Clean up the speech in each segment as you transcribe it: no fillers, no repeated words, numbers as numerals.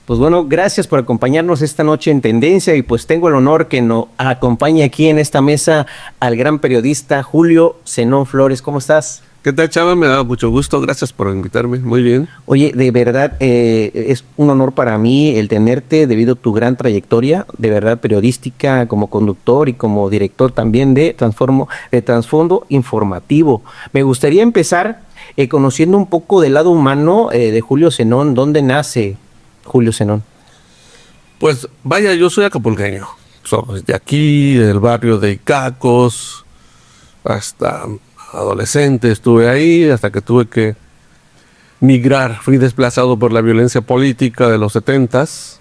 Pues bueno, gracias por acompañarnos esta noche en Tendencia y pues tengo el honor que nos acompañe aquí en esta mesa al gran periodista Julio Zenón Flores. ¿Cómo estás? ¿Qué tal, Chava? Me da mucho gusto. Gracias por invitarme. Muy bien. Oye, de verdad es un honor para mí el tenerte debido a tu gran trayectoria, de verdad periodística como conductor y como director también de Trasfondo Informativo. Me gustaría empezar conociendo un poco del lado humano de Julio Zenón. ¿Dónde nace Julio Zenón? Pues vaya, yo soy acapulqueño. Soy de aquí, del barrio de Icacos, hasta adolescente estuve ahí, hasta que tuve que migrar. Fui desplazado por la violencia política de los 70s.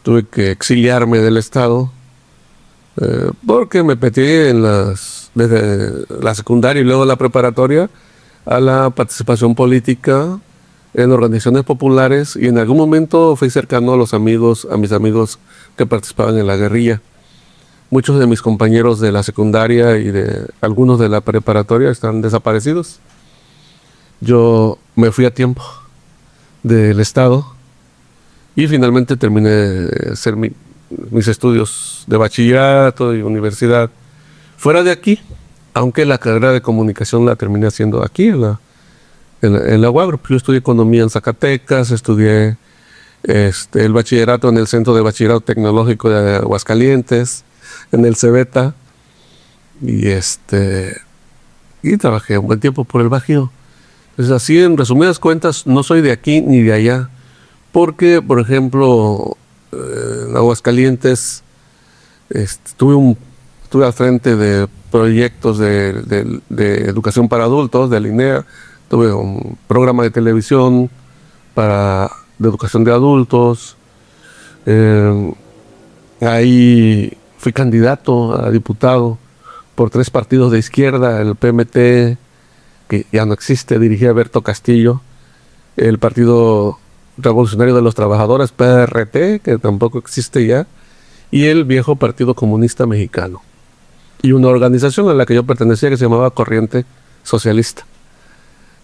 Tuve que exiliarme del estado porque me metí desde la secundaria y luego la preparatoria a la participación política en organizaciones populares, y en algún momento fui cercano a mis amigos que participaban en la guerrilla. Muchos de mis compañeros de la secundaria y de algunos de la preparatoria están desaparecidos. Yo me fui a tiempo del estado y finalmente terminé de hacer mis estudios de bachillerato y universidad fuera de aquí, aunque la carrera de comunicación la terminé haciendo aquí en la UAGRO. Yo estudié economía en Zacatecas, estudié el bachillerato en el Centro de Bachillerato Tecnológico de Aguascalientes, en el Cebeta, y trabajé un buen tiempo por el Bajío. Es así, en resumidas cuentas, no soy de aquí ni de allá, porque, por ejemplo, en Aguascalientes estuve al frente de proyectos de educación para adultos, de INEA. Tuve un programa de televisión de educación de adultos. Ahí fui candidato a diputado por 3 partidos de izquierda: el PMT, que ya no existe, dirigía Alberto Castillo; el Partido Revolucionario de los Trabajadores, PRT, que tampoco existe ya; y el viejo Partido Comunista Mexicano, y una organización a la que yo pertenecía que se llamaba Corriente Socialista.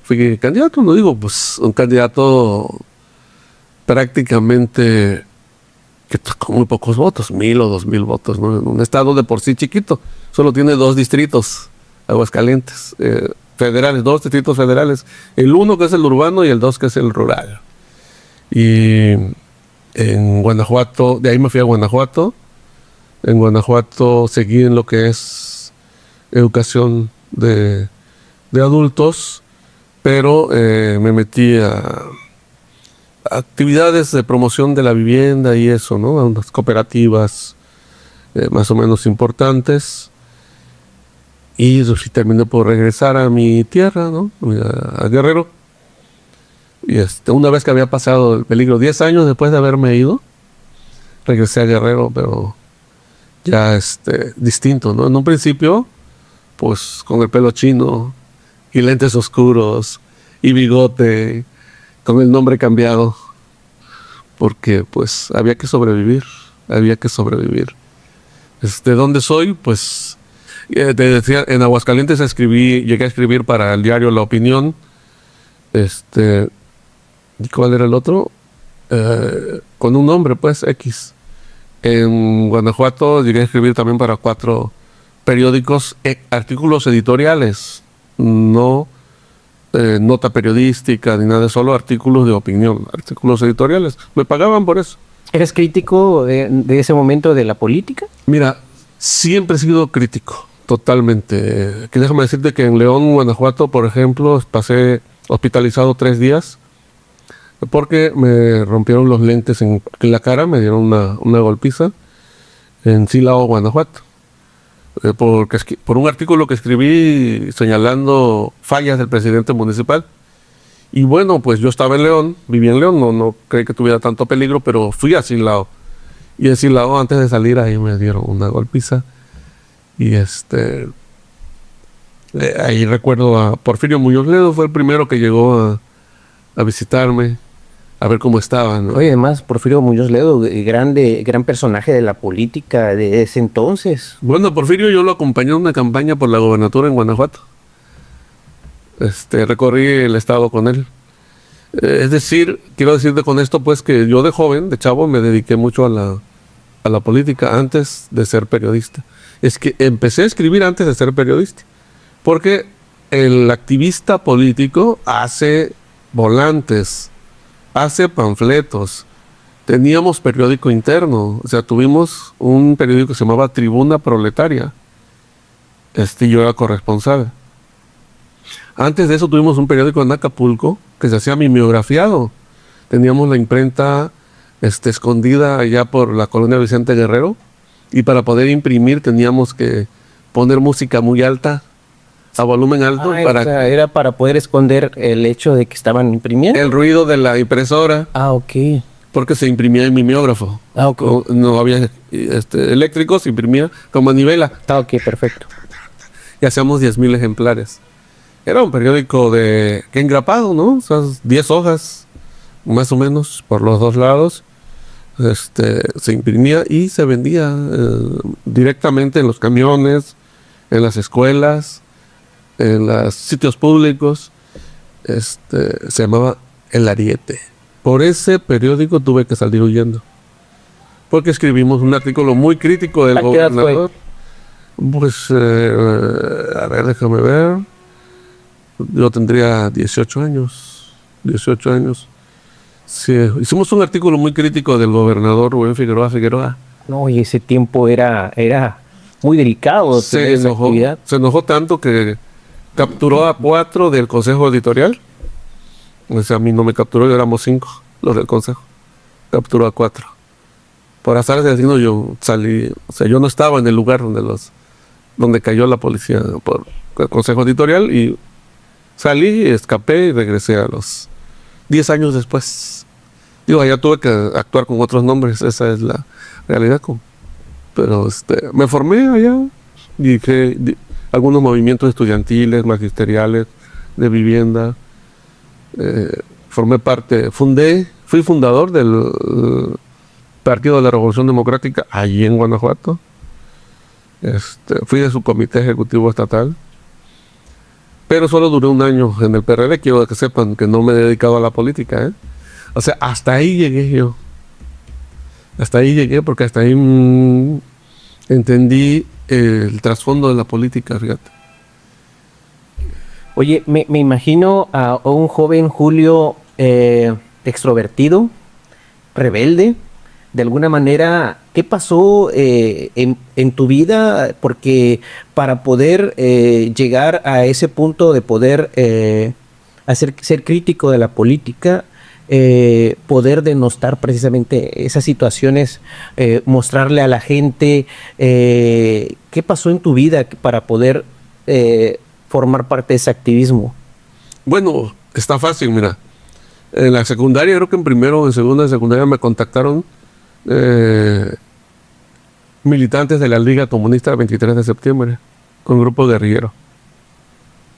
Fui candidato, no digo, pues un candidato prácticamente con muy pocos votos, 1,000 o 2,000 votos, ¿no? En un estado de por sí chiquito, solo tiene 2 distritos, Aguascalientes, federales, 2 distritos federales, el 1 que es el urbano y el 2 que es el rural. Y en Guanajuato, de ahí me fui a Guanajuato. En Guanajuato seguí en lo que es educación de adultos, pero me metí a actividades de promoción de la vivienda y eso, ¿no? A unas cooperativas más o menos importantes. Y terminé por regresar a mi tierra, ¿no? A Guerrero. Y una vez que había pasado el peligro, 10 años después de haberme ido, regresé a Guerrero, pero ya distinto, ¿no? En un principio, pues con el pelo chino y lentes oscuros y bigote, con el nombre cambiado, porque pues había que sobrevivir. ¿Dónde soy? Pues te decía, en Aguascalientes llegué a escribir para el diario La Opinión. ¿Cuál era el otro? Con un nombre, pues, X. En Guanajuato llegué a escribir también para 4 periódicos, artículos editoriales, no nota periodística ni nada, solo artículos de opinión, artículos editoriales. Me pagaban por eso. ¿Eres crítico de ese momento de la política? Mira, siempre he sido crítico, totalmente. Que déjame decirte que en León, Guanajuato, por ejemplo, pasé hospitalizado 3 días porque me rompieron los lentes en la cara, me dieron una golpiza en Silao, Guanajuato. Por un artículo que escribí señalando fallas del presidente municipal. Y bueno, pues yo estaba en León, vivía en León, no creí que tuviera tanto peligro, pero fui a Silao. Y en Silao, antes de salir, ahí me dieron una golpiza. Y ahí recuerdo a Porfirio Muñoz Ledo, fue el primero que llegó a visitarme, a ver cómo estaba, ¿no? Oye, además, Porfirio Muñoz Ledo, gran personaje de la política de ese entonces. Bueno, Porfirio yo lo acompañé en una campaña por la gobernatura en Guanajuato. Recorrí el estado con él. Es decir, quiero decirte con esto pues que yo de joven, de chavo, me dediqué mucho a la política antes de ser periodista. Es que empecé a escribir antes de ser periodista, porque el activista político hace volantes, hace panfletos. Teníamos periódico interno, o sea, tuvimos un periódico que se llamaba Tribuna Proletaria. Yo era corresponsal. Antes de eso tuvimos un periódico en Acapulco que se hacía mimeografiado. Teníamos la imprenta escondida allá por la colonia Vicente Guerrero, y para poder imprimir teníamos que poner música muy alta, a volumen alto, O sea, era para poder esconder el hecho de que estaban imprimiendo. el ruido de la impresora, Ok. porque se imprimía en mimeógrafo. Ok. No había eléctrico, se imprimía con manivela. Ok, perfecto. Y hacíamos 10,000 ejemplares. Era un periódico que engrapado, ¿no? O sea, 10 hojas, más o menos, por los dos lados. Se imprimía y se vendía directamente en los camiones, en las escuelas, en los sitios públicos. Se llamaba El Ariete. Por ese periódico tuve que salir huyendo, porque escribimos un artículo muy crítico del ¿A qué edad fue? gobernador. Pues, a ver, déjame ver. Yo tendría 18 años. 18 años. Sí, hicimos un artículo muy crítico del gobernador Rubén Figueroa. No, y ese tiempo era muy delicado tener esa actividad. Se enojó tanto que capturó a 4 del consejo editorial. O sea, a mí no me capturó, éramos 5 los del consejo. Capturó a 4. Por azares de destino yo salí, o sea, yo no estaba en el lugar donde cayó la policía por el consejo editorial, y salí, escapé y regresé a los 10 años después. Digo, allá tuve que actuar con otros nombres, esa es la realidad. Pero me formé allá, algunos movimientos estudiantiles, magisteriales, de vivienda. Formé parte, fui fundador del Partido de la Revolución Democrática allí en Guanajuato. Fui de su comité ejecutivo estatal. Pero solo duré un año en el PRD. Quiero que sepan que no me he dedicado a la política, ¿eh? O sea, hasta ahí llegué yo. Hasta ahí llegué porque hasta ahí entendí el trasfondo de la política, fíjate. Oye, me imagino a un joven Julio extrovertido, rebelde. De alguna manera, ¿qué pasó en tu vida? Porque para poder llegar a ese punto de poder ser crítico de la política, poder denostar precisamente esas situaciones, mostrarle a la gente qué pasó en tu vida para poder formar parte de ese activismo. Bueno, está fácil, mira. En la secundaria, creo que en primero o en segunda de secundaria me contactaron militantes de la Liga Comunista 23 de septiembre, con grupo guerrillero,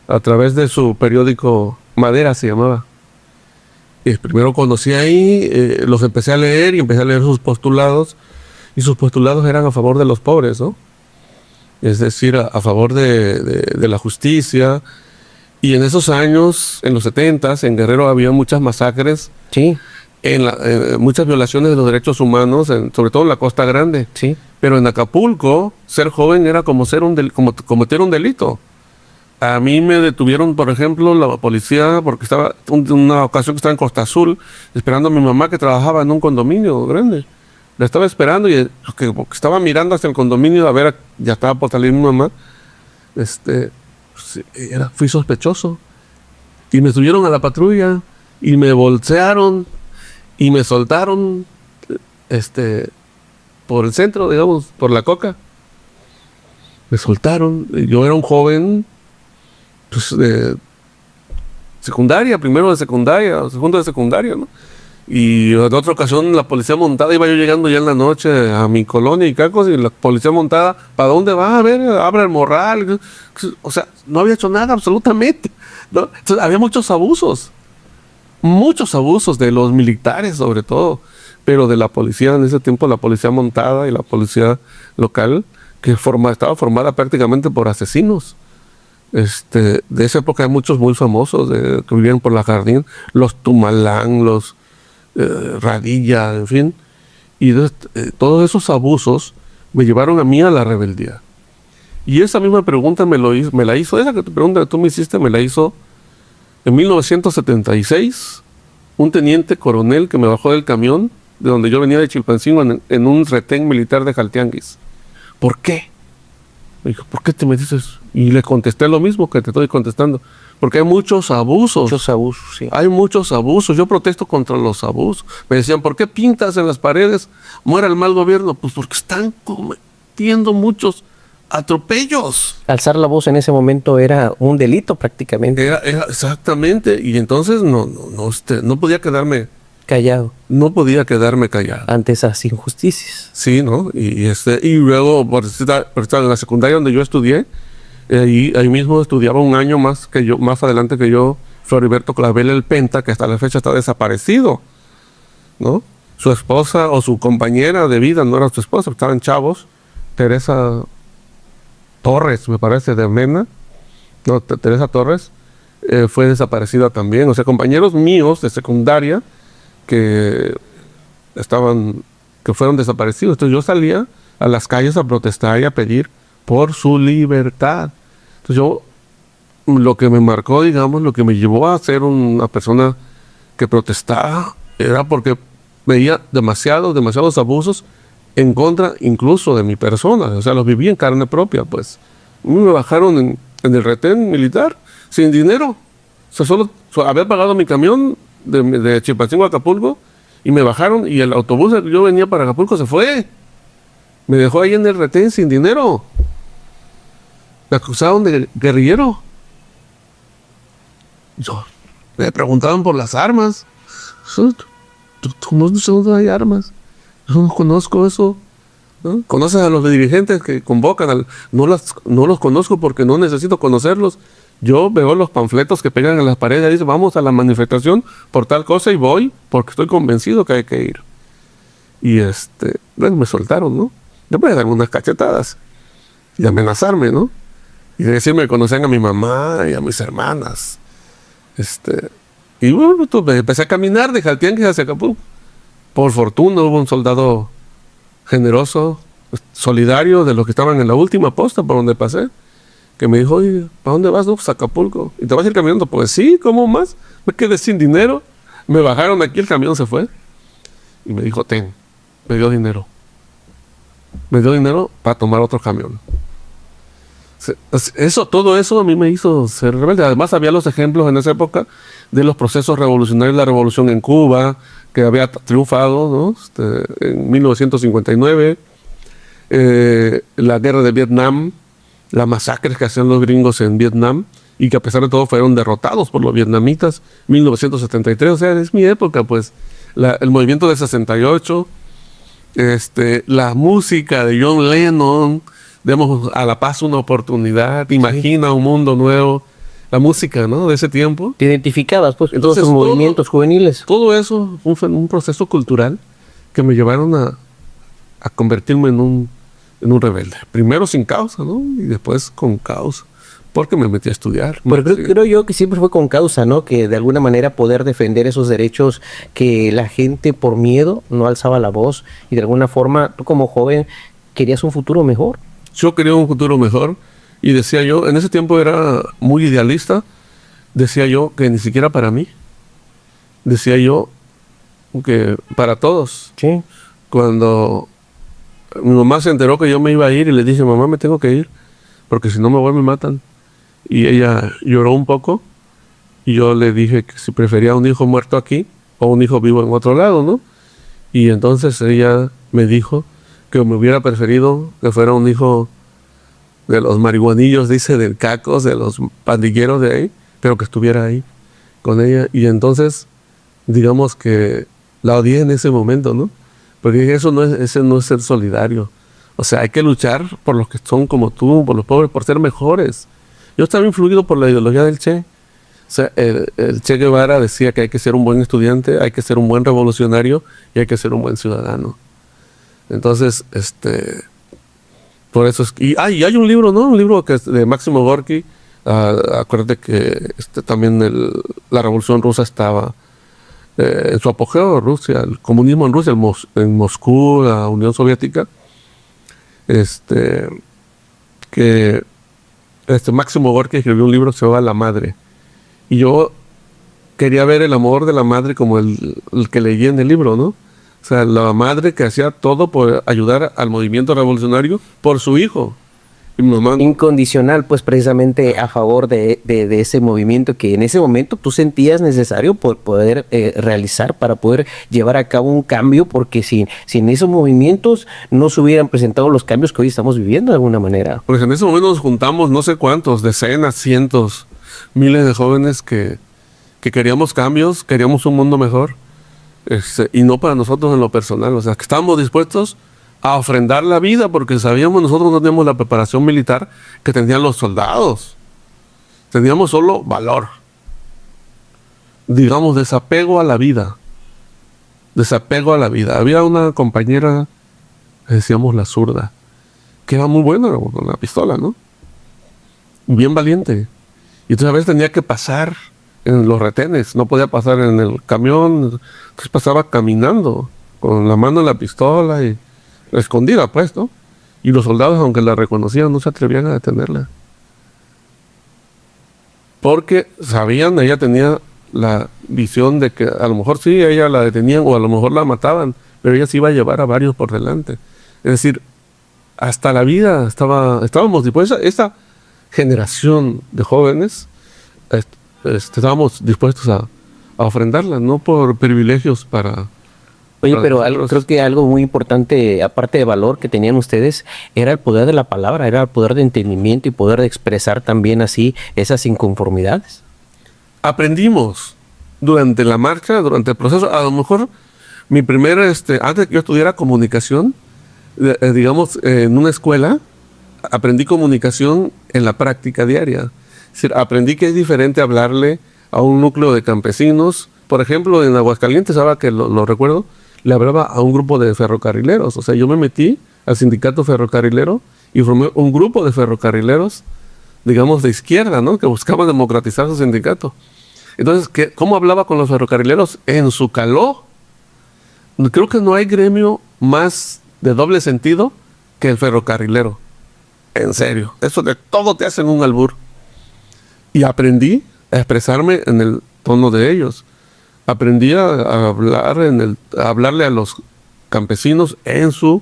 a través de su periódico Madera, se llamaba. Y primero conocí ahí, los empecé a leer y empecé a leer sus postulados, y sus postulados eran a favor de los pobres, ¿no? Es decir, a favor de la justicia. Y en esos años, en los 70s, en Guerrero había muchas masacres. Sí. Muchas violaciones de los derechos humanos, sobre todo en la Costa Grande. Sí. Pero en Acapulco, ser joven era como como cometer un delito. A mí me detuvieron, por ejemplo, la policía, porque estaba una ocasión que estaba en Costa Azul, esperando a mi mamá, que trabajaba en un condominio grande. La estaba esperando y porque estaba mirando hacia el condominio a ver, ya estaba por salir mi mamá. Fui sospechoso. Y me subieron a la patrulla y me bolsearon y me soltaron por el centro, digamos, por la Coca. Me soltaron. Yo era un joven, pues, de secundaria, primero de secundaria, segundo de secundaria, ¿no? Y en otra ocasión la policía montada, iba yo llegando ya en la noche a mi colonia Icacos, y la policía montada, ¿para dónde va? A ver, abre el morral. O sea, no había hecho nada absolutamente, ¿no? Entonces, había muchos abusos de los militares sobre todo, pero de la policía en ese tiempo, la policía montada y la policía local, que estaba formada prácticamente por asesinos, De esa época hay muchos muy famosos que vivían por la Jardín, los Tumalán, los Radilla, en fin. Y todos esos abusos me llevaron a mí a la rebeldía. Y esa misma pregunta me la hizo, esa pregunta que tú me hiciste, me la hizo en 1976 un teniente coronel que me bajó del camión de donde yo venía de Chilpancingo en un retén militar de Jaltianguis. ¿Por qué? Me dijo, ¿por qué te metiste eso? Y le contesté lo mismo que te estoy contestando. Porque hay muchos abusos. Muchos abusos, sí. Hay muchos abusos. Yo protesto contra los abusos. Me decían, ¿por qué pintas en las paredes muera el mal gobierno? Pues porque están cometiendo muchos atropellos. Alzar la voz en ese momento era un delito prácticamente. Era exactamente. Y entonces no podía quedarme Callado. No podía quedarme callado. Ante esas injusticias. Sí, ¿no? Y luego, por estar en la secundaria donde yo estudié, ahí mismo estudiaba un año más adelante que yo, Floriberto Clavel el Penta, que hasta la fecha está desaparecido, ¿no? Su esposa o su compañera de vida, no era su esposa, estaban chavos, Teresa Torres, me parece, de Mena, no, Teresa Torres, fue desaparecida también. O sea, compañeros míos de secundaria que fueron desaparecidos. Entonces yo salía a las calles a protestar y a pedir por su libertad. Entonces lo que me marcó, digamos, lo que me llevó a ser una persona que protestaba, era porque veía demasiados abusos en contra incluso de mi persona. O sea, los viví en carne propia, pues. Me bajaron en el retén militar sin dinero. O sea, solo había pagado mi camión de Chilpancingo a Acapulco y me bajaron, y el autobús que yo venía para Acapulco se fue. Me dejó ahí en el retén sin dinero. Me acusaron de guerrillero. Me preguntaban por las armas. ¿Tú no sabes dónde hay armas? Yo no conozco eso, ¿no? ¿Conoces a los dirigentes que convocan? No los conozco porque no necesito conocerlos. Yo veo los panfletos que pegan en las paredes y dicen, vamos a la manifestación por tal cosa, y voy porque estoy convencido que hay que ir. Y bueno, me soltaron, ¿no? Después de darme unas cachetadas y amenazarme, ¿no? Y de decirme que conocían a mi mamá y a mis hermanas. Y bueno, empecé a caminar de Jaltianguis hacia Acapulco. Por fortuna hubo un soldado generoso, solidario, de los que estaban en la última posta por donde pasé, que me dijo, oye, ¿para dónde vas? No, pues a Acapulco. ¿Y te vas a ir caminando? Pues sí, ¿cómo más? Me quedé sin dinero. Me bajaron aquí, el camión se fue. Y me dijo, me dio dinero. Me dio dinero para tomar otro camión. Todo eso a mí me hizo ser rebelde. Además, había los ejemplos en esa época de los procesos revolucionarios, la revolución en Cuba, que había triunfado, ¿no? En 1959, la guerra de Vietnam, las masacres que hacían los gringos en Vietnam, y que a pesar de todo fueron derrotados por los vietnamitas, 1973, o sea, es mi época, pues, el movimiento del 68, la música de John Lennon, demos a la paz una oportunidad, imagina un mundo nuevo, la música, ¿no?, de ese tiempo. Te identificabas, pues, entonces, todos esos movimientos juveniles. Todo eso fue un proceso cultural que me llevaron a convertirme en un rebelde. Primero sin causa, ¿no? Y después con causa, porque me metí a estudiar. Pero creo yo que siempre fue con causa, ¿no? Que de alguna manera poder defender esos derechos que la gente por miedo no alzaba la voz, y de alguna forma tú como joven querías un futuro mejor. Yo quería un futuro mejor, y decía yo, en ese tiempo era muy idealista, decía yo que ni siquiera para mí, decía yo que para todos. Sí. Cuando mi mamá se enteró que yo me iba a ir, y le dije, mamá, me tengo que ir, porque si no me voy me matan. Y ella lloró un poco, y yo le dije que si prefería un hijo muerto aquí o un hijo vivo en otro lado, ¿no? Y entonces ella me dijo que me hubiera preferido que fuera un hijo de los marihuanillos, dice, del Cacos, de los pandilleros de ahí, pero que estuviera ahí con ella. Y entonces, digamos que la odié en ese momento, ¿no? Porque ese no es ser solidario. O sea, hay que luchar por los que son como tú, por los pobres, por ser mejores. Yo estaba influido por la ideología del Che. O sea, el Che Guevara decía que hay que ser un buen estudiante, hay que ser un buen revolucionario y hay que ser un buen ciudadano. Entonces, por eso es... Y hay un libro, ¿no? Un libro que es de Máximo Gorki, Acuérdate que también la Revolución Rusa estaba en su apogeo, Rusia, el comunismo en Rusia, en Moscú, la Unión Soviética, que Máximo Gorki escribió un libro que se llama La Madre. Y yo quería ver el amor de la madre como el que leí en el libro, ¿no? O sea, la madre que hacía todo por ayudar al movimiento revolucionario por su hijo. Y mi mamá, Incondicional, pues precisamente a favor de ese movimiento que en ese momento tú sentías necesario por poder realizar, para poder llevar a cabo un cambio, porque sin esos movimientos no se hubieran presentado los cambios que hoy estamos viviendo de alguna manera. porque en ese momento nos juntamos no sé cuántos, decenas, cientos, miles de jóvenes que queríamos cambios, queríamos un mundo mejor, y no para nosotros en lo personal, o sea, que estábamos dispuestos a ofrendar la vida porque sabíamos nosotros no teníamos la preparación militar que tenían los soldados. Teníamos solo valor. Digamos, desapego a la vida. Desapego a la vida. Había una compañera, decíamos la zurda, que era muy buena con la pistola, ¿no? Bien valiente. Y entonces a veces tenía que pasar en los retenes, no podía pasar en el camión, entonces pasaba caminando con la mano en la pistola y escondida, pues, ¿no? Y los soldados, aunque la reconocían, no se atrevían a detenerla. Porque sabían, ella tenía la visión de que a lo mejor sí, ella la detenían o a lo mejor la mataban, pero ella se iba a llevar a varios por delante. Es decir, hasta la vida estábamos dispuestos, esta generación de jóvenes, estábamos dispuestos a ofrendarla, no por privilegios para... Oye, pero creo que algo muy importante, aparte de valor que tenían ustedes, era el poder de la palabra, era el poder de entendimiento y poder de expresar también así esas inconformidades. Aprendimos durante la marcha, durante el proceso. A lo mejor mi primer, antes de que yo estudiara comunicación, digamos, en una escuela, aprendí comunicación en la práctica diaria. Es decir, aprendí que es diferente hablarle a un núcleo de campesinos. Por ejemplo, en Aguascalientes, ahora que lo recuerdo, le hablaba a un grupo de ferrocarrileros. O sea, yo me metí al sindicato ferrocarrilero y formé un grupo de ferrocarrileros, digamos, de izquierda, ¿no? Que buscaban democratizar su sindicato. Entonces, ¿cómo hablaba con los ferrocarrileros? En su calor. Creo que no hay gremio más de doble sentido que el ferrocarrilero. En serio. Eso de todo te hacen un albur. Y aprendí a expresarme en el tono de ellos. Aprendí a hablarle a los campesinos en su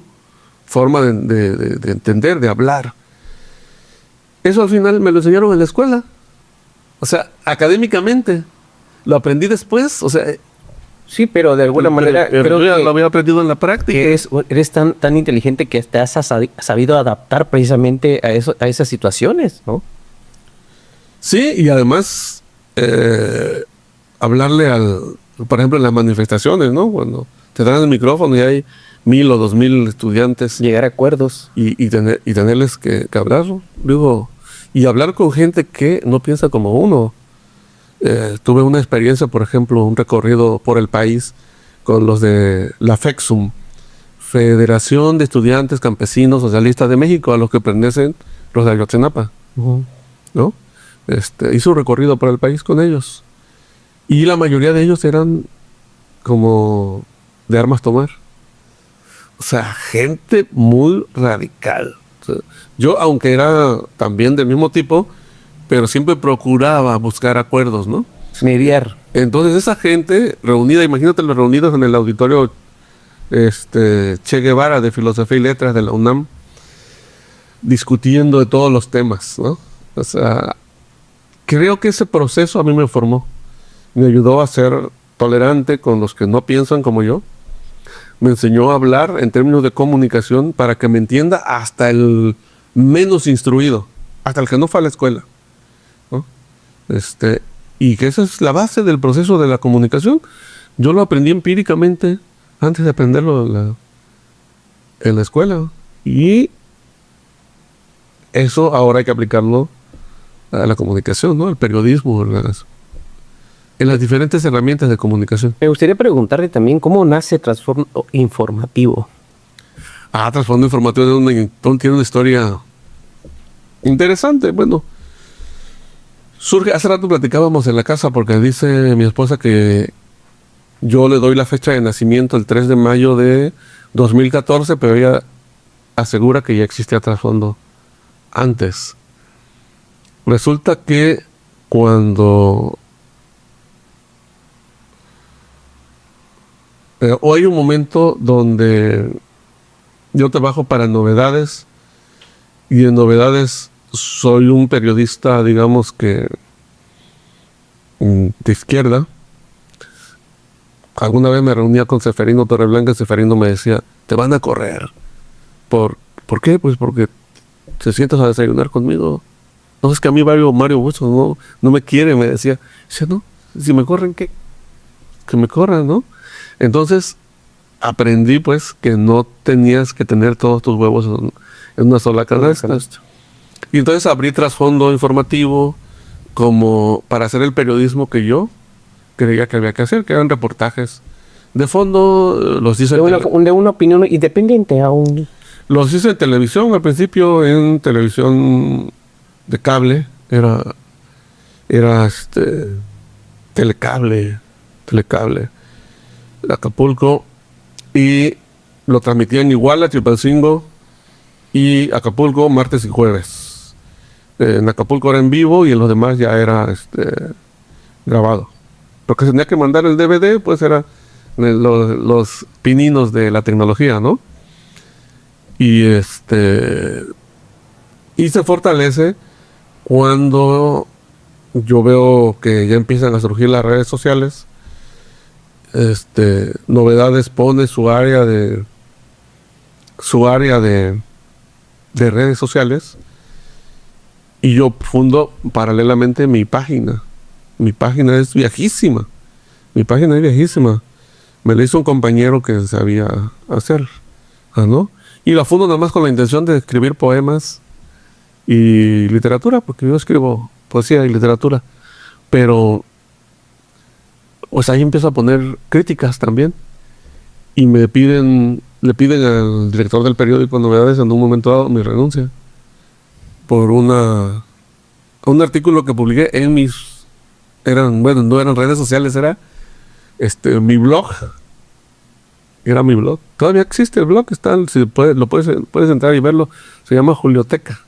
forma de entender, de hablar. Eso al final me lo enseñaron en la escuela. O sea, académicamente. Lo aprendí después. O sea, sí, pero de alguna manera creo que lo había aprendido en la práctica. Que eres tan inteligente que te has sabido adaptar precisamente a esas situaciones, ¿no? Sí, y además hablarle por ejemplo, en las manifestaciones, ¿no? Cuando te dan el micrófono y hay 1,000 o 2,000 estudiantes. Llegar a acuerdos. Y tenerles que hablar, digo, y hablar con gente que no piensa como uno. Tuve una experiencia, por ejemplo, un recorrido por el país con los de la FECSUM, Federación de Estudiantes Campesinos Socialistas de México, a los que pertenecen los de Ayotzinapa, ¿no? Hice un recorrido por el país con ellos. Y la mayoría de ellos eran como de armas tomar. O sea, gente muy radical. O sea, yo, aunque era también del mismo tipo, pero siempre procuraba buscar acuerdos, ¿no? Mediar. Entonces esa gente reunida, imagínate los reunidos en el auditorio Che Guevara de Filosofía y Letras de la UNAM, discutiendo de todos los temas, ¿no? O sea, creo que ese proceso a mí me formó. Me ayudó a ser tolerante con los que no piensan como yo. Me enseñó a hablar en términos de comunicación para que me entienda hasta el menos instruido, hasta el que no fue a la escuela, ¿no? Y que esa es la base del proceso de la comunicación. Yo lo aprendí empíricamente antes de aprenderlo en la escuela. Y eso ahora hay que aplicarlo a la comunicación, ¿no? Al periodismo, en las diferentes herramientas de comunicación. Me gustaría preguntarte también cómo nace Transformo Informativo. Transformo Informativo tiene una historia interesante. Bueno, Surge, hace rato platicábamos en la casa porque dice mi esposa que yo le doy la fecha de nacimiento el 3 de mayo de 2014, pero ella asegura que ya existía trasfondo antes. Resulta que cuando o hay un momento donde yo trabajo para Novedades y en Novedades soy un periodista, digamos que de izquierda. Alguna vez me reunía con Seferino Torreblanca y Seferino me decía, te van a correr. ¿Por qué? Pues porque te sientas a desayunar conmigo. No, es que a mí Mario Busto no me quiere, me decía. Dice, no, si me corren, ¿qué? Que me corran, ¿no? Entonces aprendí pues que no tenías que tener todos tus huevos en una sola canasta. Y entonces abrí Trasfondo Informativo como para hacer el periodismo que yo creía que había que hacer, que eran reportajes de fondo, los hice de una opinión independiente aún. Los hice en televisión, al principio en televisión de cable, era Telecable, de Acapulco, y lo transmitían igual a Chilpancingo y Acapulco martes y jueves. En Acapulco era en vivo y en los demás ya era grabado. Lo que se tenía que mandar el DVD pues era los pininos de la tecnología, ¿no? Y se fortalece cuando yo veo que ya empiezan a surgir las redes sociales. Novedades pone su área de redes sociales y yo fundo paralelamente mi página. Mi página es viejísima. Me la hizo un compañero que sabía hacer, ¿no? Y la fundo nada más con la intención de escribir poemas y literatura, porque yo escribo poesía y literatura. Pero pues ahí empiezo a poner críticas también. Y le piden al director del periódico Novedades en un momento dado mi renuncia. Por un artículo que publiqué en no eran redes sociales, era mi blog. Era mi blog. Todavía existe el blog, puedes entrar y verlo. Se llama Julioteca.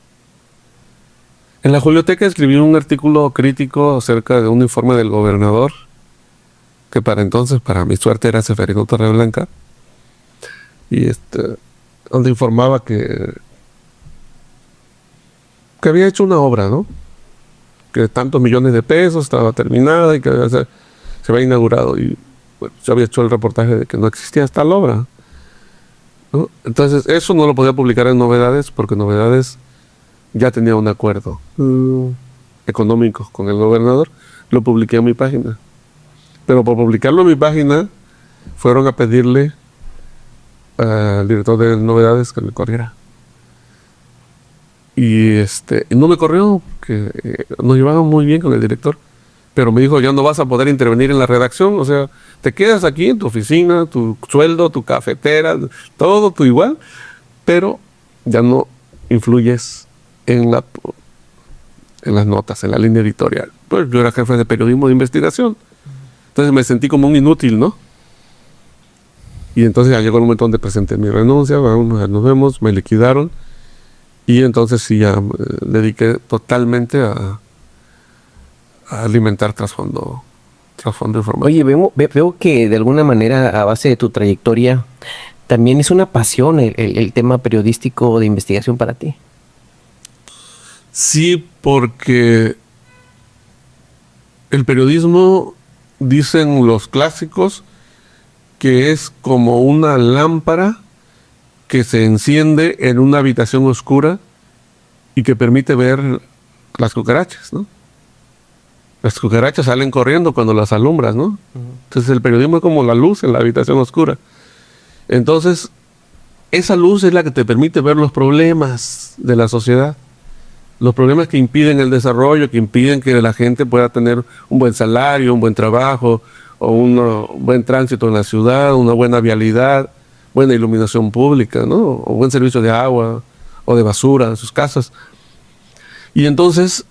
En la Julioteca escribí un artículo crítico acerca de un informe del gobernador, que para entonces, para mi suerte, era Seferino Torreblanca, y donde informaba que había hecho una obra, ¿no? Que tantos millones de pesos, estaba terminada y que se había inaugurado. Y bueno, yo había hecho el reportaje de que no existía esta obra, ¿no? Entonces, eso no lo podía publicar en Novedades, porque Novedades ya tenía un acuerdo económico con el gobernador. Lo publiqué en mi página. Pero por publicarlo en mi página, fueron a pedirle al director de Novedades que me corriera. Y no me corrió, que nos llevaban muy bien con el director, pero me dijo, ya no vas a poder intervenir en la redacción, o sea, te quedas aquí en tu oficina, tu sueldo, tu cafetera, todo tu igual, pero ya no influyes en las notas, en la línea editorial. Pues yo era jefe de periodismo de investigación, entonces me sentí como un inútil, ¿no? Y entonces ya llegó el momento donde presenté mi renuncia, nos vemos, me liquidaron. Y entonces sí, ya me dediqué totalmente a alimentar trasfondo informativo. Oye, veo que de alguna manera, a base de tu trayectoria, también es una pasión el tema periodístico de investigación para ti. Sí, porque el periodismo, dicen los clásicos, que es como una lámpara que se enciende en una habitación oscura y que permite ver las cucarachas, ¿no? Las cucarachas salen corriendo cuando las alumbras, ¿no? Entonces el periodismo es como la luz en la habitación oscura. Entonces, esa luz es la que te permite ver los problemas de la sociedad. Los problemas que impiden el desarrollo, que impiden que la gente pueda tener un buen salario, un buen trabajo, o un buen tránsito en la ciudad, una buena vialidad, buena iluminación pública, ¿no? O buen servicio de agua o de basura en sus casas. Y entonces,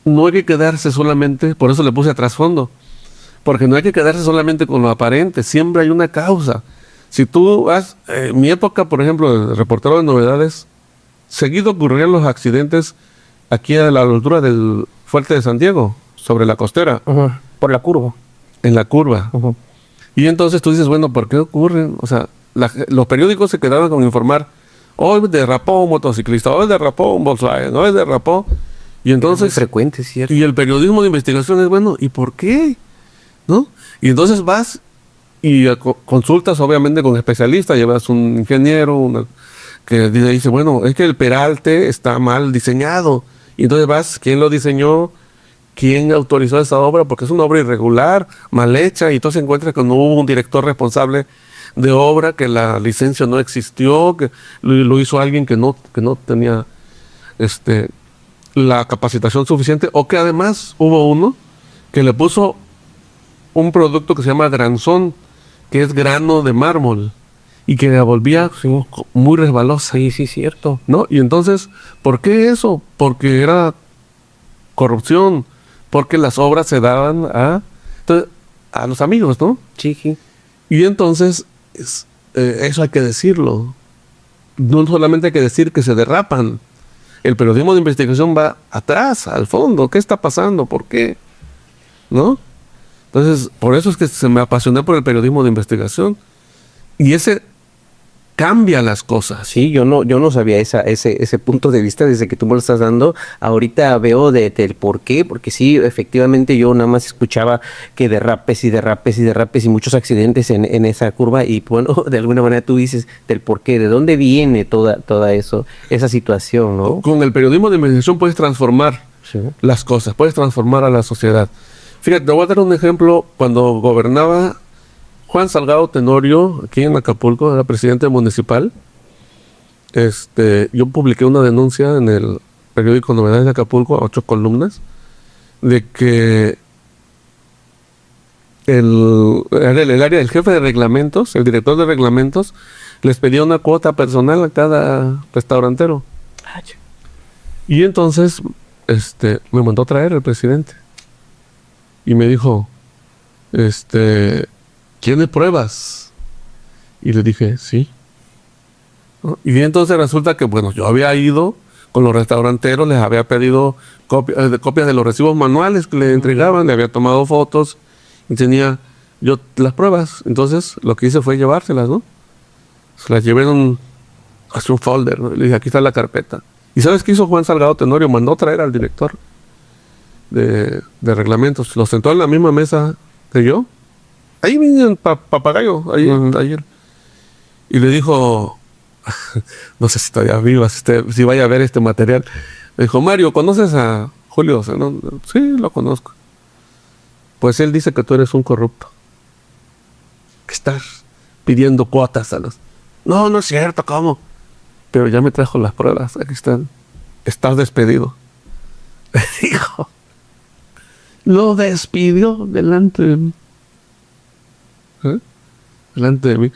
no hay que quedarse solamente, por eso le puse a trasfondo, porque no hay que quedarse solamente con lo aparente, siempre hay una causa. Si tú vas, en mi época, por ejemplo, de reportero de novedades, seguido ocurrían los accidentes aquí a la altura del Fuerte de San Diego, sobre la costera. Por la curva. En la curva. Y entonces tú dices, bueno, ¿por qué ocurren? O sea, los periódicos se quedaban con informar, hoy derrapó un motociclista, hoy derrapó un Volkswagen, hoy derrapó. Y entonces... Es muy frecuente, ¿cierto? Y el periodismo de investigación es, bueno, ¿y por qué? ¿No? Y entonces vas y consultas obviamente con especialistas, llevas un ingeniero, que dice, bueno, es que el peralte está mal diseñado. Y entonces vas, ¿quién lo diseñó? ¿Quién autorizó esa obra? Porque es una obra irregular, mal hecha, y entonces encuentras que no hubo un director responsable de obra, que la licencia no existió, que lo hizo alguien que no tenía la capacitación suficiente, o que además hubo uno que le puso un producto que se llama granzón, que es grano de mármol, y que la volvía muy resbalosa. Sí, sí, cierto. ¿No? Y entonces, ¿por qué eso? Porque era corrupción, porque las obras se daban a los amigos, ¿no? Sí, sí. Y entonces, eso hay que decirlo. No solamente hay que decir que se derrapan. El periodismo de investigación va atrás, al fondo. ¿Qué está pasando? ¿Por qué? ¿No? Entonces, por eso es que se me apasioné por el periodismo de investigación. Y ese cambia las cosas. Sí, yo no sabía ese punto de vista desde que tú me lo estás dando. Ahorita veo del por qué, porque sí, efectivamente yo nada más escuchaba que derrapes y muchos accidentes en esa curva, y bueno, de alguna manera tú dices del por qué, de dónde viene toda eso, esa situación, ¿no? Con el periodismo de investigación puedes transformar las cosas, puedes transformar a la sociedad. Fíjate, te voy a dar un ejemplo. Cuando gobernaba Juan Salgado Tenorio, aquí en Acapulco, era presidente municipal, yo publiqué una denuncia en el periódico Novedades de Acapulco, a 8 columnas, de que el área del jefe de reglamentos, el director de reglamentos, les pedía una cuota personal a cada restaurantero. Y entonces me mandó a traer el presidente. Y me dijo, ¿tiene pruebas? Y le dije, sí. ¿No? Y entonces resulta que, bueno, yo había ido con los restauranteros, les había pedido copias de los recibos manuales que le entregaban, le había tomado fotos y tenía yo las pruebas. Entonces lo que hice fue llevárselas, ¿no? Se las llevé en un folder, ¿no? Le dije, aquí está la carpeta. ¿Y sabes qué hizo Juan Salgado Tenorio? Mandó traer al director de reglamentos. Lo sentó en la misma mesa que yo. Ahí vine en Papagayo, ayer. Y le dijo, no sé si todavía viva, si vaya a ver este material. Le dijo, Mario, ¿conoces a Julio? ¿No? Sí, lo conozco. Pues él dice que tú eres un corrupto. Que estás pidiendo cuotas a los... No, no es cierto, ¿cómo? Pero ya me trajo las pruebas, aquí están. Estás despedido. Le dijo. Lo despidió delante de mí. Delante de mí.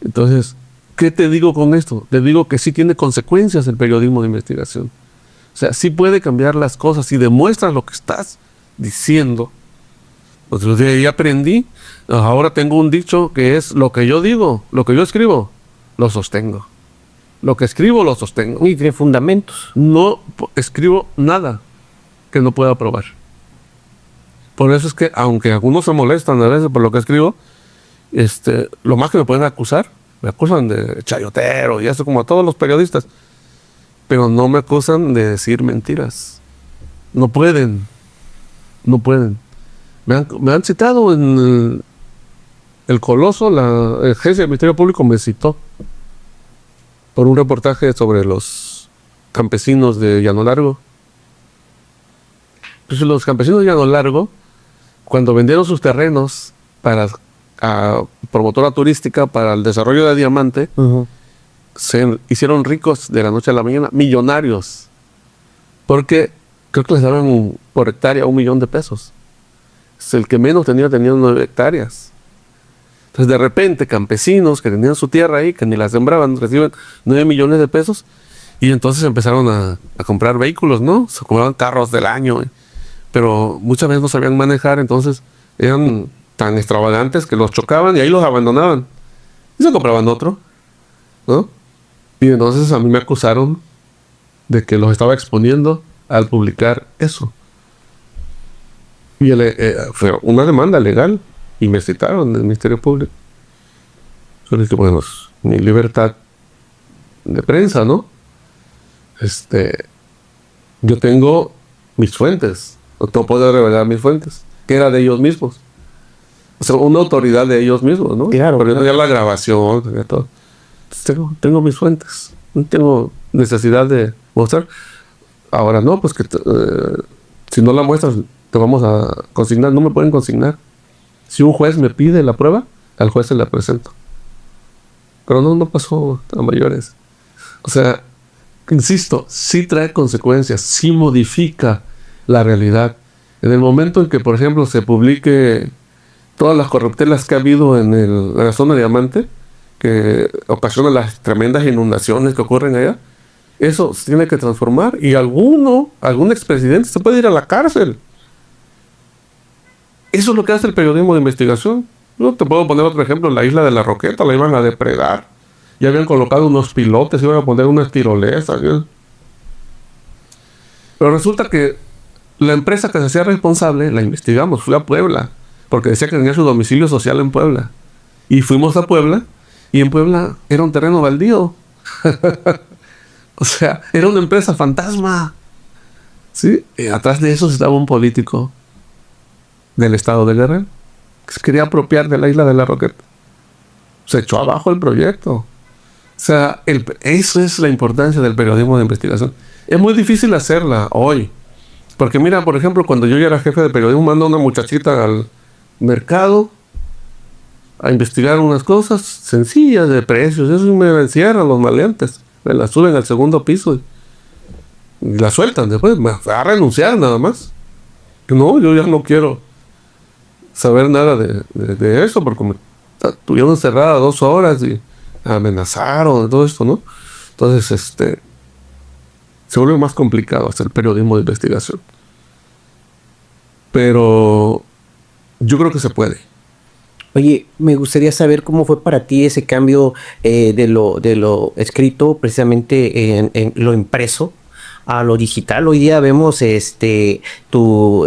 Entonces, ¿qué te digo con esto? Te digo que sí tiene consecuencias el periodismo de investigación. O sea, sí puede cambiar las cosas si demuestras lo que estás diciendo. Pues de ahí aprendí. Ahora tengo un dicho que es: lo que yo digo, lo que yo escribo, lo sostengo. Lo que escribo, lo sostengo. Y tiene fundamentos. No escribo nada que no pueda probar. Por eso es que, aunque algunos se molestan a veces por lo que escribo, lo más que me pueden acusar, me acusan de chayotero y eso, como a todos los periodistas, pero no me acusan de decir mentiras. No pueden. Me han citado en el Coloso, la agencia del Ministerio Público me citó por un reportaje sobre los campesinos de Llano Largo. Entonces, los campesinos de Llano Largo, cuando vendieron sus terrenos para promotora turística, para el desarrollo de diamante, se hicieron ricos de la noche a la mañana, millonarios, porque creo que les daban por hectárea $1,000,000. El que menos tenía 9 hectáreas. Entonces, de repente, campesinos que tenían su tierra ahí, que ni la sembraban, reciben $9 millones, y entonces empezaron a comprar vehículos, ¿no? Se compraban carros del año. pero muchas veces no sabían manejar, entonces eran tan extravagantes que los chocaban y ahí los abandonaban. Y se compraban otro, ¿no? Y entonces a mí me acusaron de que los estaba exponiendo al publicar eso. Y fue una demanda legal y me citaron del Ministerio Público. Yo dije, bueno, mi libertad de prensa, ¿no? Yo tengo mis fuentes, no puedo revelar mis fuentes, que era de ellos mismos. O sea, una autoridad de ellos mismos, ¿no? Claro, Pero yo claro. tenía la grabación, tenía todo. Entonces, tengo mis fuentes, no tengo necesidad de mostrar. Ahora no, pues que si no la muestras, te vamos a consignar. No me pueden consignar. Si un juez me pide la prueba, al juez se la presento. Pero no pasó a mayores. O sea, insisto, sí trae consecuencias, sí modifica la realidad. En el momento en que, por ejemplo, se publique todas las corruptelas que ha habido en la zona de Diamante, que ocasionan las tremendas inundaciones que ocurren allá, eso se tiene que transformar y algún expresidente se puede ir a la cárcel. Eso es lo que hace el periodismo de investigación. Yo te puedo poner otro ejemplo, en la isla de La Roqueta la iban a depredar. Ya habían colocado unos pilotes, iban a poner unas tirolesas, ¿sí? Pero resulta que la empresa que se hacía responsable, la investigamos, fui a Puebla, porque decía que tenía su domicilio social en Puebla. Y fuimos a Puebla, y en Puebla era un terreno baldío. O sea, era una empresa fantasma. ¿Sí? Y atrás de eso estaba un político del estado de Guerrero que se quería apropiar de la isla de La Roqueta. Se echó abajo el proyecto. O sea, eso es la importancia del periodismo de investigación. Es muy difícil hacerla hoy. Porque mira, por ejemplo, cuando yo ya era jefe de periodismo, mando a una muchachita al mercado a investigar unas cosas sencillas de precios. Eso, y me encierran los maleantes. Me la suben al segundo piso y la sueltan. Después me va a renunciar nada más. No, yo ya no quiero saber nada de eso, porque me tuvieron encerrada 2 horas y amenazaron, todo esto, ¿no? Entonces, se vuelve más complicado hacer periodismo de investigación. Pero yo creo que se puede. Oye, me gustaría saber cómo fue para ti ese cambio de lo escrito precisamente en lo impreso a lo digital. Hoy día vemos tu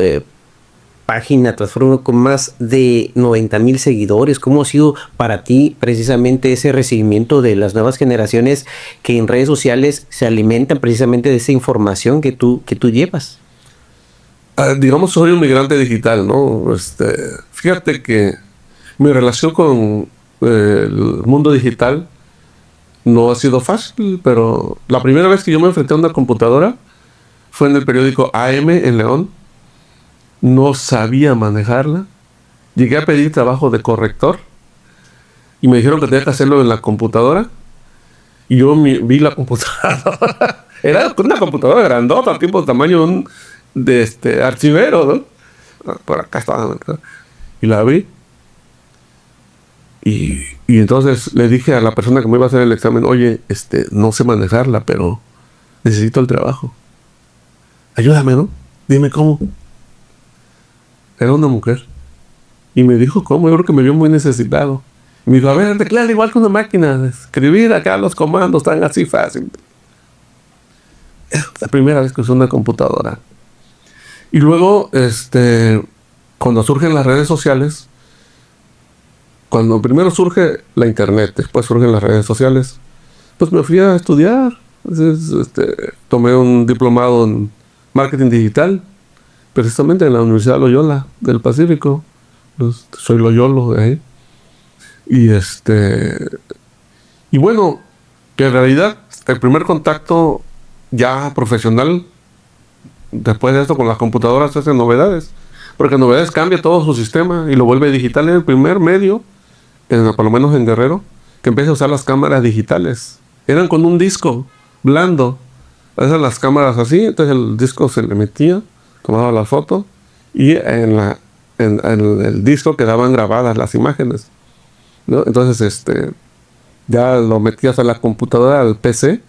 página Transforma con más de 90,000 seguidores. ¿Cómo ha sido para ti precisamente ese recibimiento de las nuevas generaciones que en redes sociales se alimentan precisamente de esa información que tú llevas? Digamos, soy un migrante digital, ¿no? Fíjate que mi relación con el mundo digital no ha sido fácil, pero la primera vez que yo me enfrenté a una computadora fue en el periódico AM en León. No sabía manejarla. Llegué a pedir trabajo de corrector y me dijeron que tenía que hacerlo en la computadora. Y yo vi la computadora. Era una computadora grandota, tipo de tamaño de archivero, ¿no? Por acá estaba, ¿no? Y la vi. Y entonces le dije a la persona que me iba a hacer el examen, oye, no sé manejarla, pero necesito el trabajo. Ayúdame, ¿no? Dime cómo. Era una mujer. Y me dijo cómo, yo creo que me vio muy necesitado. Y me dijo, a ver, teclear igual que una máquina, escribir acá los comandos tan así fácil. Es la primera vez que usé una computadora. Y luego, cuando surgen las redes sociales, cuando primero surge la internet, después surgen las redes sociales, pues me fui a estudiar. Entonces, tomé un diplomado en marketing digital, precisamente en la Universidad Loyola del Pacífico. Pues, soy loyolo de ahí. Y bueno, que en realidad el primer contacto ya profesional después de esto con las computadoras es en Novedades, porque Novedades cambia todo su sistema y lo vuelve digital. En el primer medio, por lo menos en Guerrero, que empieza a usar las cámaras digitales. Eran con un disco blando. Esas las cámaras así, entonces el disco se le metía, tomaba la foto y en el disco quedaban grabadas las imágenes, ¿no? Entonces ya lo metías a la computadora, al PC,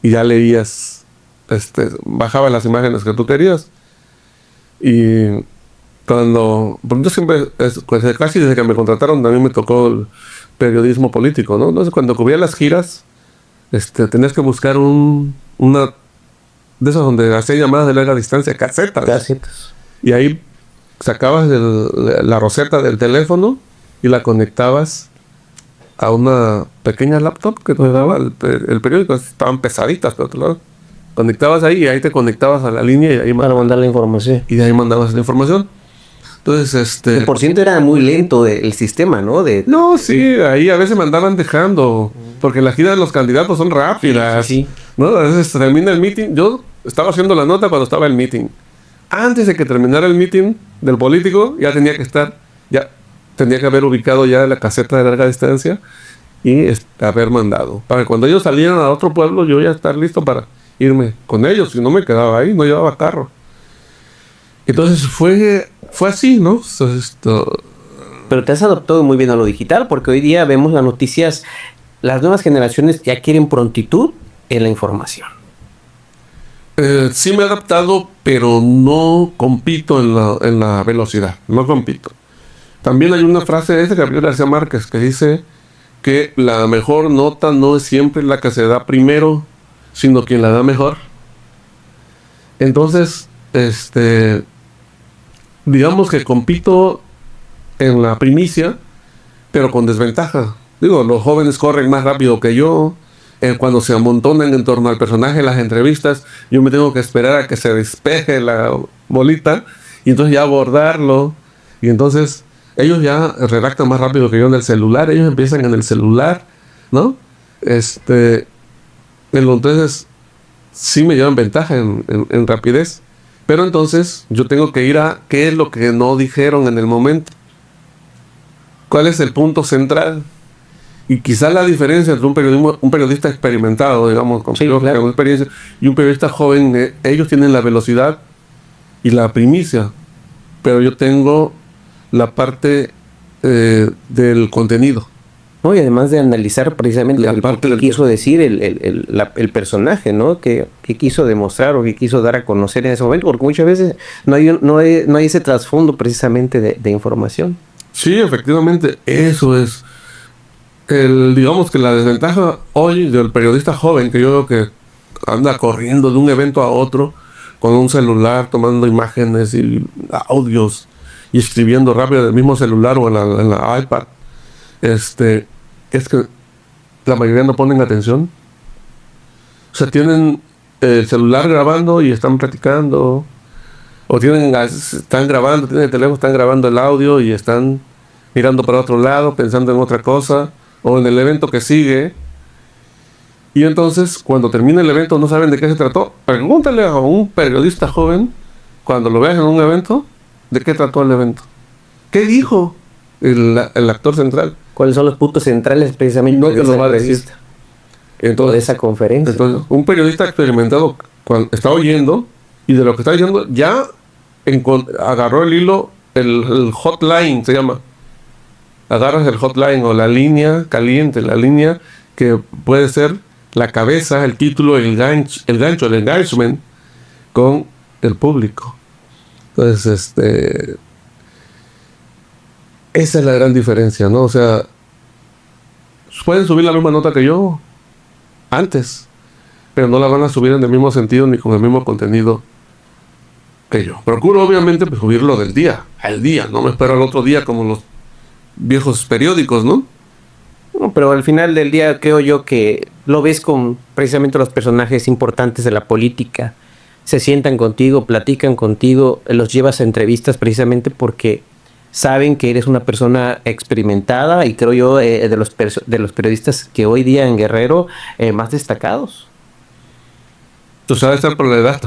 y ya leías, bajabas las imágenes que tú querías. Y porque yo siempre, pues, casi desde que me contrataron, también me tocó el periodismo político, ¿no? Entonces, cuando cubría las giras, tenías que buscar una de esas donde hacía llamadas de larga distancia, casetas. Casetas. Y ahí sacabas la roseta del teléfono y la conectabas a una pequeña laptop que te daba el periódico. Estaban pesaditas, pero lo conectabas ahí y ahí te conectabas a la línea y ahí Para mandar la información. y de ahí mandabas la información. Entonces, El porciento era muy lento el sistema, ¿no? no, sí, ahí a veces me andaban dejando, porque las giras de los candidatos son rápidas. Sí. ¿No? A veces termina el meeting. Yo estaba haciendo la nota cuando estaba el meeting. Antes de que terminara el meeting del político, ya tenía que haber ubicado ya la caseta de larga distancia y haber mandado. Para que cuando ellos salieran a otro pueblo, yo ya estar listo para irme con ellos. Si no me quedaba ahí, no llevaba carro. Entonces fue así, ¿no? Pero te has adaptado muy bien a lo digital, porque hoy día vemos las noticias, las nuevas generaciones ya quieren prontitud en la información. Sí me he adaptado, pero no compito en la velocidad. No compito. También hay una frase de Gabriel García Márquez que dice que la mejor nota no es siempre la que se da primero, sino quien la da mejor. Entonces, digamos que compito en la primicia, pero con desventaja. Digo, los jóvenes corren más rápido que yo. Cuando se amontonan en torno al personaje, las entrevistas, yo me tengo que esperar a que se despeje la bolita y entonces ya abordarlo. Y entonces ellos ya redactan más rápido que yo en el celular. Ellos empiezan en el celular, ¿no? Entonces sí me llevan ventaja en rapidez. Pero entonces yo tengo que ir a qué es lo que no dijeron en el momento. ¿Cuál es el punto central? Y quizás la diferencia entre un periodista experimentado, digamos, con experiencia, y un periodista joven, ellos tienen la velocidad y la primicia, pero yo tengo la parte del contenido. ¿No? Y además de analizar precisamente qué quiso decir el personaje, ¿no? ¿Qué quiso demostrar o qué quiso dar a conocer en ese momento? Porque muchas veces no hay ese trasfondo precisamente de información. Sí, efectivamente, eso es. Digamos que la desventaja hoy del periodista joven, que yo veo que anda corriendo de un evento a otro con un celular, tomando imágenes y audios y escribiendo rápido del mismo celular o en la iPad, es que la mayoría no ponen atención. O sea, tienen el celular grabando y están platicando, o están grabando, tienen el teléfono, están grabando el audio y están mirando para otro lado, pensando en otra cosa, o en el evento que sigue. Y entonces, cuando termina el evento, no saben de qué se trató. Pregúntale a un periodista joven, cuando lo veas en un evento, de qué trató el evento. ¿Qué dijo el actor central? ¿Cuáles son los puntos centrales precisamente No te lo va a decir. Entonces, de esa conferencia? Entonces, un periodista experimentado cuando está oyendo, y de lo que está oyendo, ya agarró el hilo, el hotline se llama. Agarras el hotline o la línea caliente, la línea que puede ser la cabeza, el título, el gancho, el engagement con el público. Entonces, esa es la gran diferencia, ¿no? O sea, pueden subir la misma nota que yo antes, pero no la van a subir en el mismo sentido ni con el mismo contenido que yo. Procuro, obviamente, pues, subirlo del día al día. No me espero al otro día como los viejos periódicos, ¿no? No, pero al final del día creo yo que lo ves con precisamente los personajes importantes de la política. Se sientan contigo, platican contigo, los llevas a entrevistas precisamente porque saben que eres una persona experimentada y creo yo de los periodistas que hoy día en Guerrero más destacados. Tú sabes estar por la edad.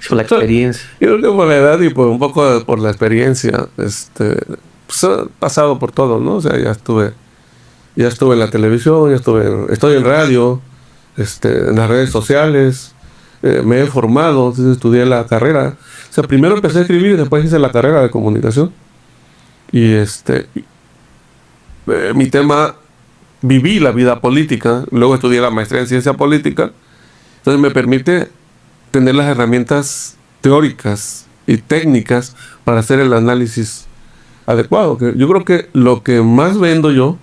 Por la experiencia. Yo creo que por la edad y por un poco por la experiencia, pues he pasado por todo, ¿no? O sea, ya estuve en la televisión, estoy en radio, en las redes sociales, me he formado, estudié la carrera. O sea, primero empecé a escribir y después hice la carrera de comunicación. Y mi tema, viví la vida política, luego estudié la maestría en ciencia política. Entonces me permite tener las herramientas teóricas y técnicas para hacer el análisis adecuado. Yo creo que lo que más vendo yo,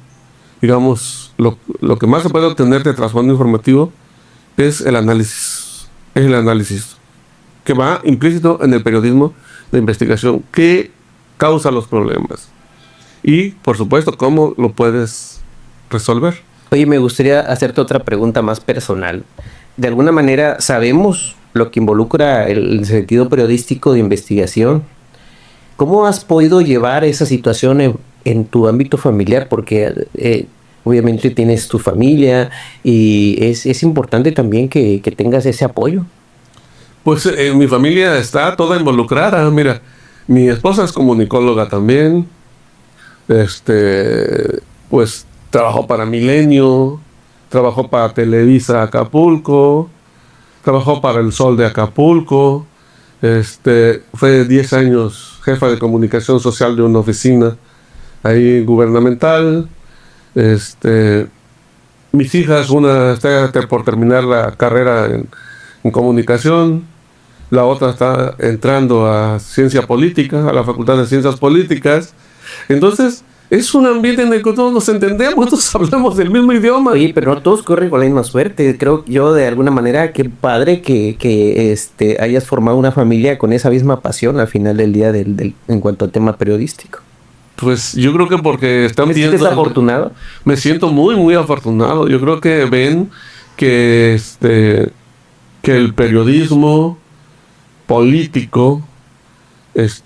digamos, lo que más se puede obtener de trasfondo informativo es el análisis. Es el análisis que va implícito en el periodismo de investigación. ¿Qué causa los problemas? Y, por supuesto, ¿cómo lo puedes resolver? Oye, me gustaría hacerte otra pregunta más personal. De alguna manera, ¿sabemos lo que involucra el sentido periodístico de investigación? ¿Cómo has podido llevar esa situación en tu ámbito familiar? Porque obviamente tienes tu familia y es importante también que tengas ese apoyo. Pues mi familia está toda involucrada. Mira, mi esposa es comunicóloga también. Pues trabajó para Milenio, trabajó para Televisa Acapulco, trabajó para El Sol de Acapulco. Fue 10 años jefa de comunicación social de una oficina ahí gubernamental. Mis hijas, una está por terminar la carrera en comunicación, la otra está entrando a ciencia política, a la Facultad de Ciencias Políticas. Entonces, es un ambiente en el que todos nos entendemos, todos hablamos del mismo idioma. Oye, pero no todos corren con la misma suerte. Creo yo, de alguna manera, qué padre que hayas formado una familia con esa misma pasión al final del día en cuanto al tema periodístico. Pues yo creo que porque están viendo... ¿Te sientes afortunado? Me siento muy, muy afortunado. Yo creo que ven que el periodismo político es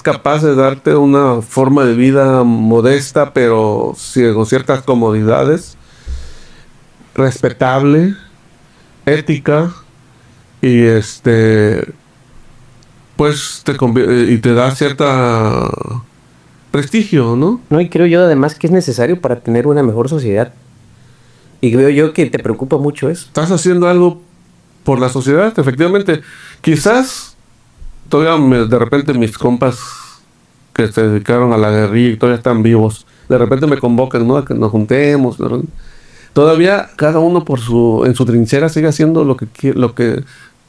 capaz de darte una forma de vida modesta, pero con ciertas comodidades, respetable, ética, y pues te da cierta prestigio, ¿no? No, y creo yo además que es necesario para tener una mejor sociedad. Y veo yo que te preocupa mucho eso. Estás haciendo algo por la sociedad, efectivamente. Quizás todavía de repente mis compas que se dedicaron a la guerrilla y todavía están vivos, de repente me convocan, ¿no?, a que nos juntemos, ¿no? Todavía cada uno en su trinchera sigue haciendo lo que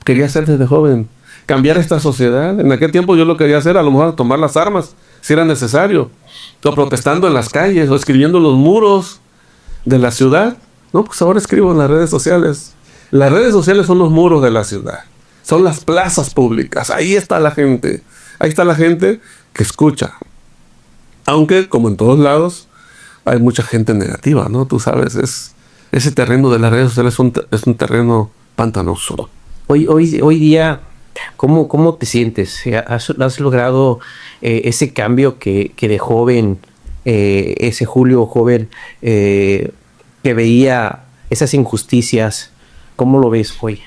quería hacer desde joven, cambiar esta sociedad. En aquel tiempo yo lo quería hacer, a lo mejor tomar las armas, si era necesario, o protestando en las calles, o escribiendo en los muros de la ciudad. No, pues ahora escribo en las redes sociales. Las redes sociales son los muros de la ciudad. Son las plazas públicas. Ahí está la gente. Ahí está la gente que escucha. Aunque, como en todos lados, hay mucha gente negativa, ¿no? Tú sabes, ese terreno de las redes sociales es un terreno pantanoso. Hoy día, ¿cómo te sientes? ¿Has logrado ese cambio que de joven, ese Julio joven, que veía esas injusticias? ¿Cómo lo ves hoy?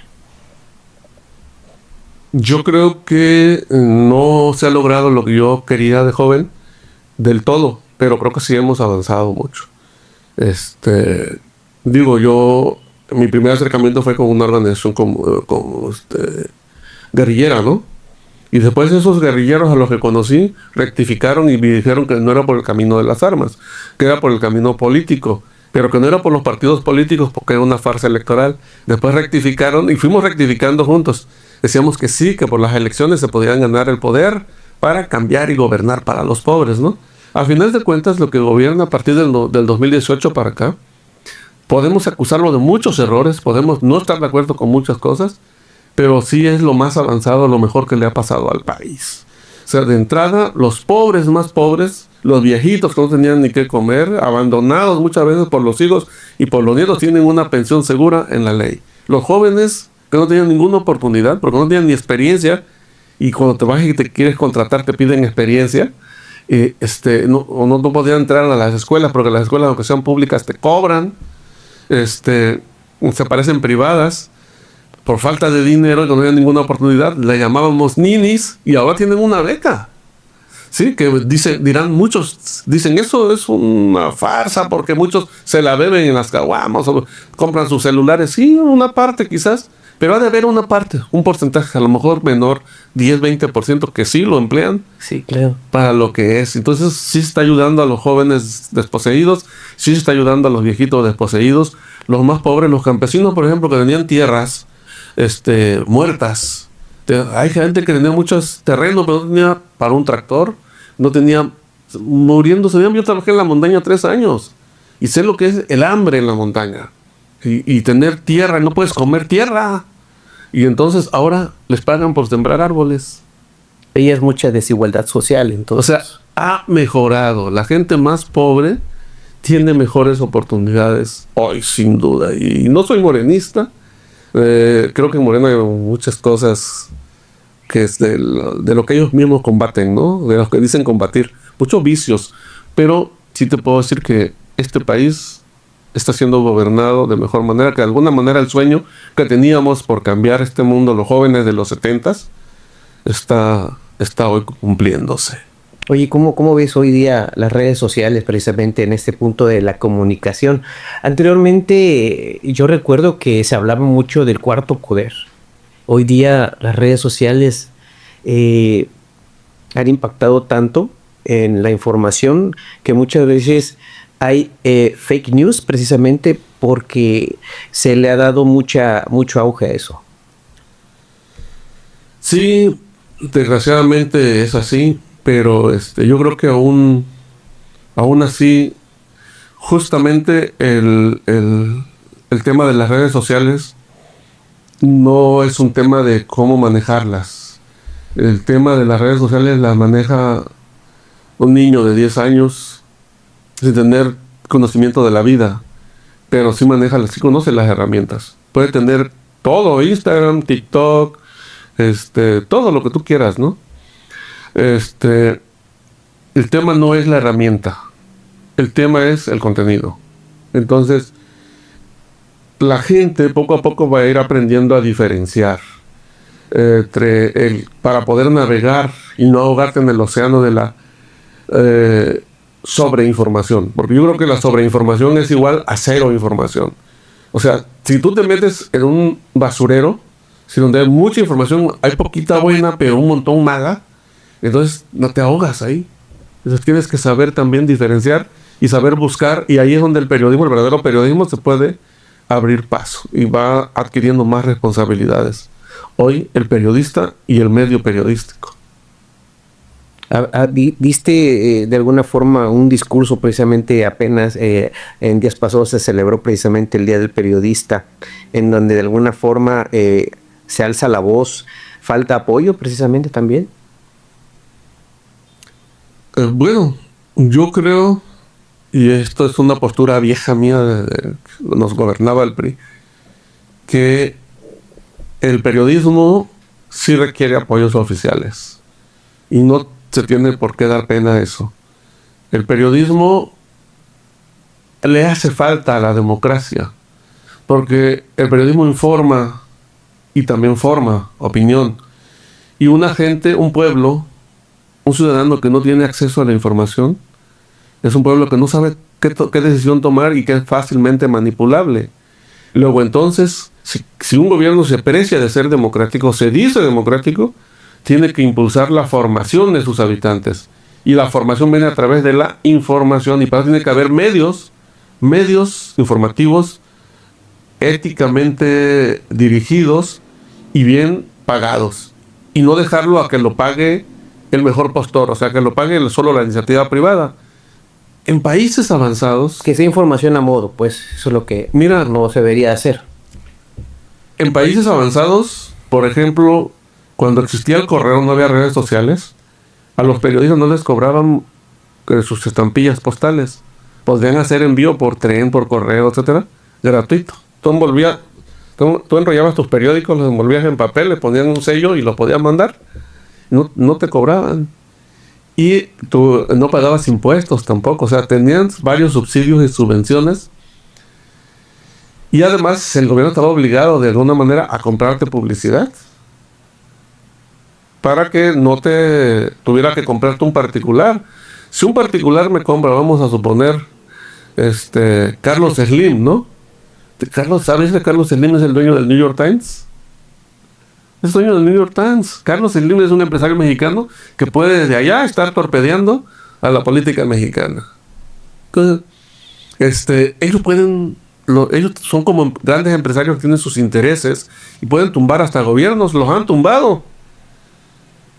Yo creo que no se ha logrado lo que yo quería de joven del todo, pero creo que sí hemos avanzado mucho. Mi primer acercamiento fue con una organización guerrillera, ¿no? Y después esos guerrilleros a los que conocí rectificaron y me dijeron que no era por el camino de las armas, que era por el camino político, pero que no era por los partidos políticos porque era una farsa electoral. Después rectificaron y fuimos rectificando juntos. Decíamos que sí, que por las elecciones se podían ganar el poder para cambiar y gobernar para los pobres, ¿no? A final de cuentas, lo que gobierna a partir del 2018 para acá, podemos acusarlo de muchos errores, podemos no estar de acuerdo con muchas cosas, pero sí es lo más avanzado, lo mejor que le ha pasado al país. O sea, de entrada, los pobres más pobres, los viejitos que no tenían ni qué comer, abandonados muchas veces por los hijos y por los nietos, tienen una pensión segura en la ley. Los jóvenes que no tenían ninguna oportunidad, porque no tenían ni experiencia, y cuando te vas y te quieres contratar te piden experiencia, no podían entrar a las escuelas, porque las escuelas, aunque sean públicas, te cobran, se parecen privadas, por falta de dinero y no tenían ninguna oportunidad, le llamábamos ninis, y ahora tienen una beca. Sí, que dirán muchos, dicen eso es una farsa porque muchos se la beben en las caguamas o compran sus celulares. Sí, una parte quizás, pero ha de haber una parte, un porcentaje a lo mejor menor, 10-20% que sí lo emplean. Sí, claro. Para lo que es. Entonces sí se está ayudando a los jóvenes desposeídos, sí se está ayudando a los viejitos desposeídos, los más pobres, los campesinos, por ejemplo, que tenían tierras muertas, Hay gente que tenía muchos terrenos, pero no tenía para un tractor, no tenía, muriéndose. Yo trabajé en la montaña 3 años y sé lo que es el hambre en la montaña y tener tierra, no puedes comer tierra. Y entonces ahora les pagan por sembrar árboles. Y es mucha desigualdad social, O entonces. sea, ha mejorado. La gente más pobre tiene mejores oportunidades hoy, sin duda. Y no soy morenista. Creo que en Morena hay muchas cosas que es de lo que ellos mismos combaten, ¿no? De los que dicen combatir. Muchos vicios. Pero sí te puedo decir que este país está siendo gobernado de mejor manera, que de alguna manera el sueño que teníamos por cambiar este mundo, los jóvenes de los 70s, está hoy cumpliéndose. Oye, ¿cómo ves hoy día las redes sociales precisamente en este punto de la comunicación? Anteriormente, yo recuerdo que se hablaba mucho del cuarto poder. Hoy día las redes sociales eh, han impactado tanto en la información que muchas veces hay fake news precisamente porque se le ha dado mucho auge a eso. Sí, desgraciadamente es así, pero yo creo que aún así, justamente el tema de las redes sociales no es un tema de cómo manejarlas. El tema de las redes sociales las maneja un niño de 10 años sin tener conocimiento de la vida, pero sí conoce las herramientas. Puede tener todo, Instagram, TikTok, todo lo que tú quieras, ¿no? El tema no es la herramienta, el tema es el contenido. Entonces, la gente poco a poco va a ir aprendiendo a diferenciar para poder navegar y no ahogarte en el océano de la sobreinformación, porque yo creo que la sobreinformación es igual a cero información. O sea, si tú te metes en un basurero, si donde hay mucha información, hay poquita buena, pero un montón mala, entonces no te ahogas ahí. Entonces tienes que saber también diferenciar y saber buscar, y ahí es donde el verdadero periodismo, se puede abrir paso y va adquiriendo más responsabilidades. Hoy el periodista y el medio periodístico. ¿Viste de alguna forma un discurso precisamente apenas en días pasados se celebró precisamente el Día del Periodista, en donde de alguna forma se alza la voz, falta apoyo precisamente también? Bueno, yo creo, y esto es una postura vieja mía que nos gobernaba el PRI, que el periodismo sí requiere apoyos oficiales y no se tiene por qué dar pena eso. El periodismo le hace falta a la democracia, porque el periodismo informa y también forma opinión. Y una gente, un pueblo, un ciudadano que no tiene acceso a la información, es un pueblo que no sabe qué decisión tomar y que es fácilmente manipulable. Luego entonces, si un gobierno se aprecia de ser democrático, se dice democrático, tiene que impulsar la formación de sus habitantes. Y la formación viene a través de la información, y para eso tiene que haber medios informativos éticamente dirigidos y bien pagados. Y no dejarlo a que lo pague el mejor postor, o sea, que lo pague solo la iniciativa privada. En países avanzados... Que sea información a modo, pues eso es lo que Mira, no se debería hacer. En países avanzados, por ejemplo, cuando existía el correo, no había redes sociales, a los periodistas no les cobraban sus estampillas postales. Podían hacer envío por tren, por correo, etcétera, gratuito. Tú enrollabas tus periódicos, los envolvías en papel, le ponían un sello y los podías mandar. No te cobraban. Y tú no pagabas impuestos tampoco. O sea, tenían varios subsidios y subvenciones. Y además el gobierno estaba obligado de alguna manera a comprarte publicidad para que no te tuviera que comprarte un particular. Si un particular me compra, vamos a suponer, Carlos Slim, ¿no? ¿Sabes que Carlos Slim es el dueño del New York Times? Es dueño del New York Times. Carlos Slim es un empresario mexicano que puede desde allá estar torpedeando a la política mexicana. Entonces, ellos son como grandes empresarios que tienen sus intereses y pueden tumbar hasta gobiernos, los han tumbado.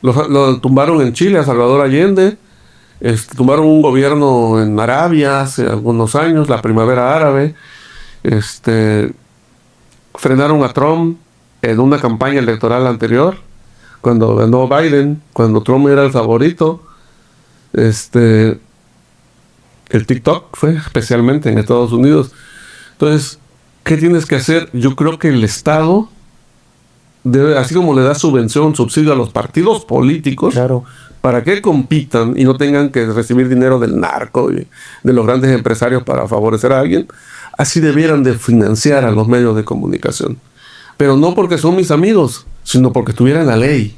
Lo tumbaron en Chile, a Salvador Allende. Tumbaron un gobierno en Arabia hace algunos años, la primavera árabe. Frenaron a Trump en una campaña electoral anterior, cuando ganó Biden, cuando Trump era el favorito. El TikTok fue especialmente en Estados Unidos. Entonces, ¿qué tienes que hacer? Yo creo que el Estado debe, así como le da subvención, subsidio a los partidos políticos, Claro. para que compitan y no tengan que recibir dinero del narco y de los grandes empresarios para favorecer a alguien, así debieran de financiar a los medios de comunicación. Pero no porque son mis amigos, sino porque estuviera en la ley.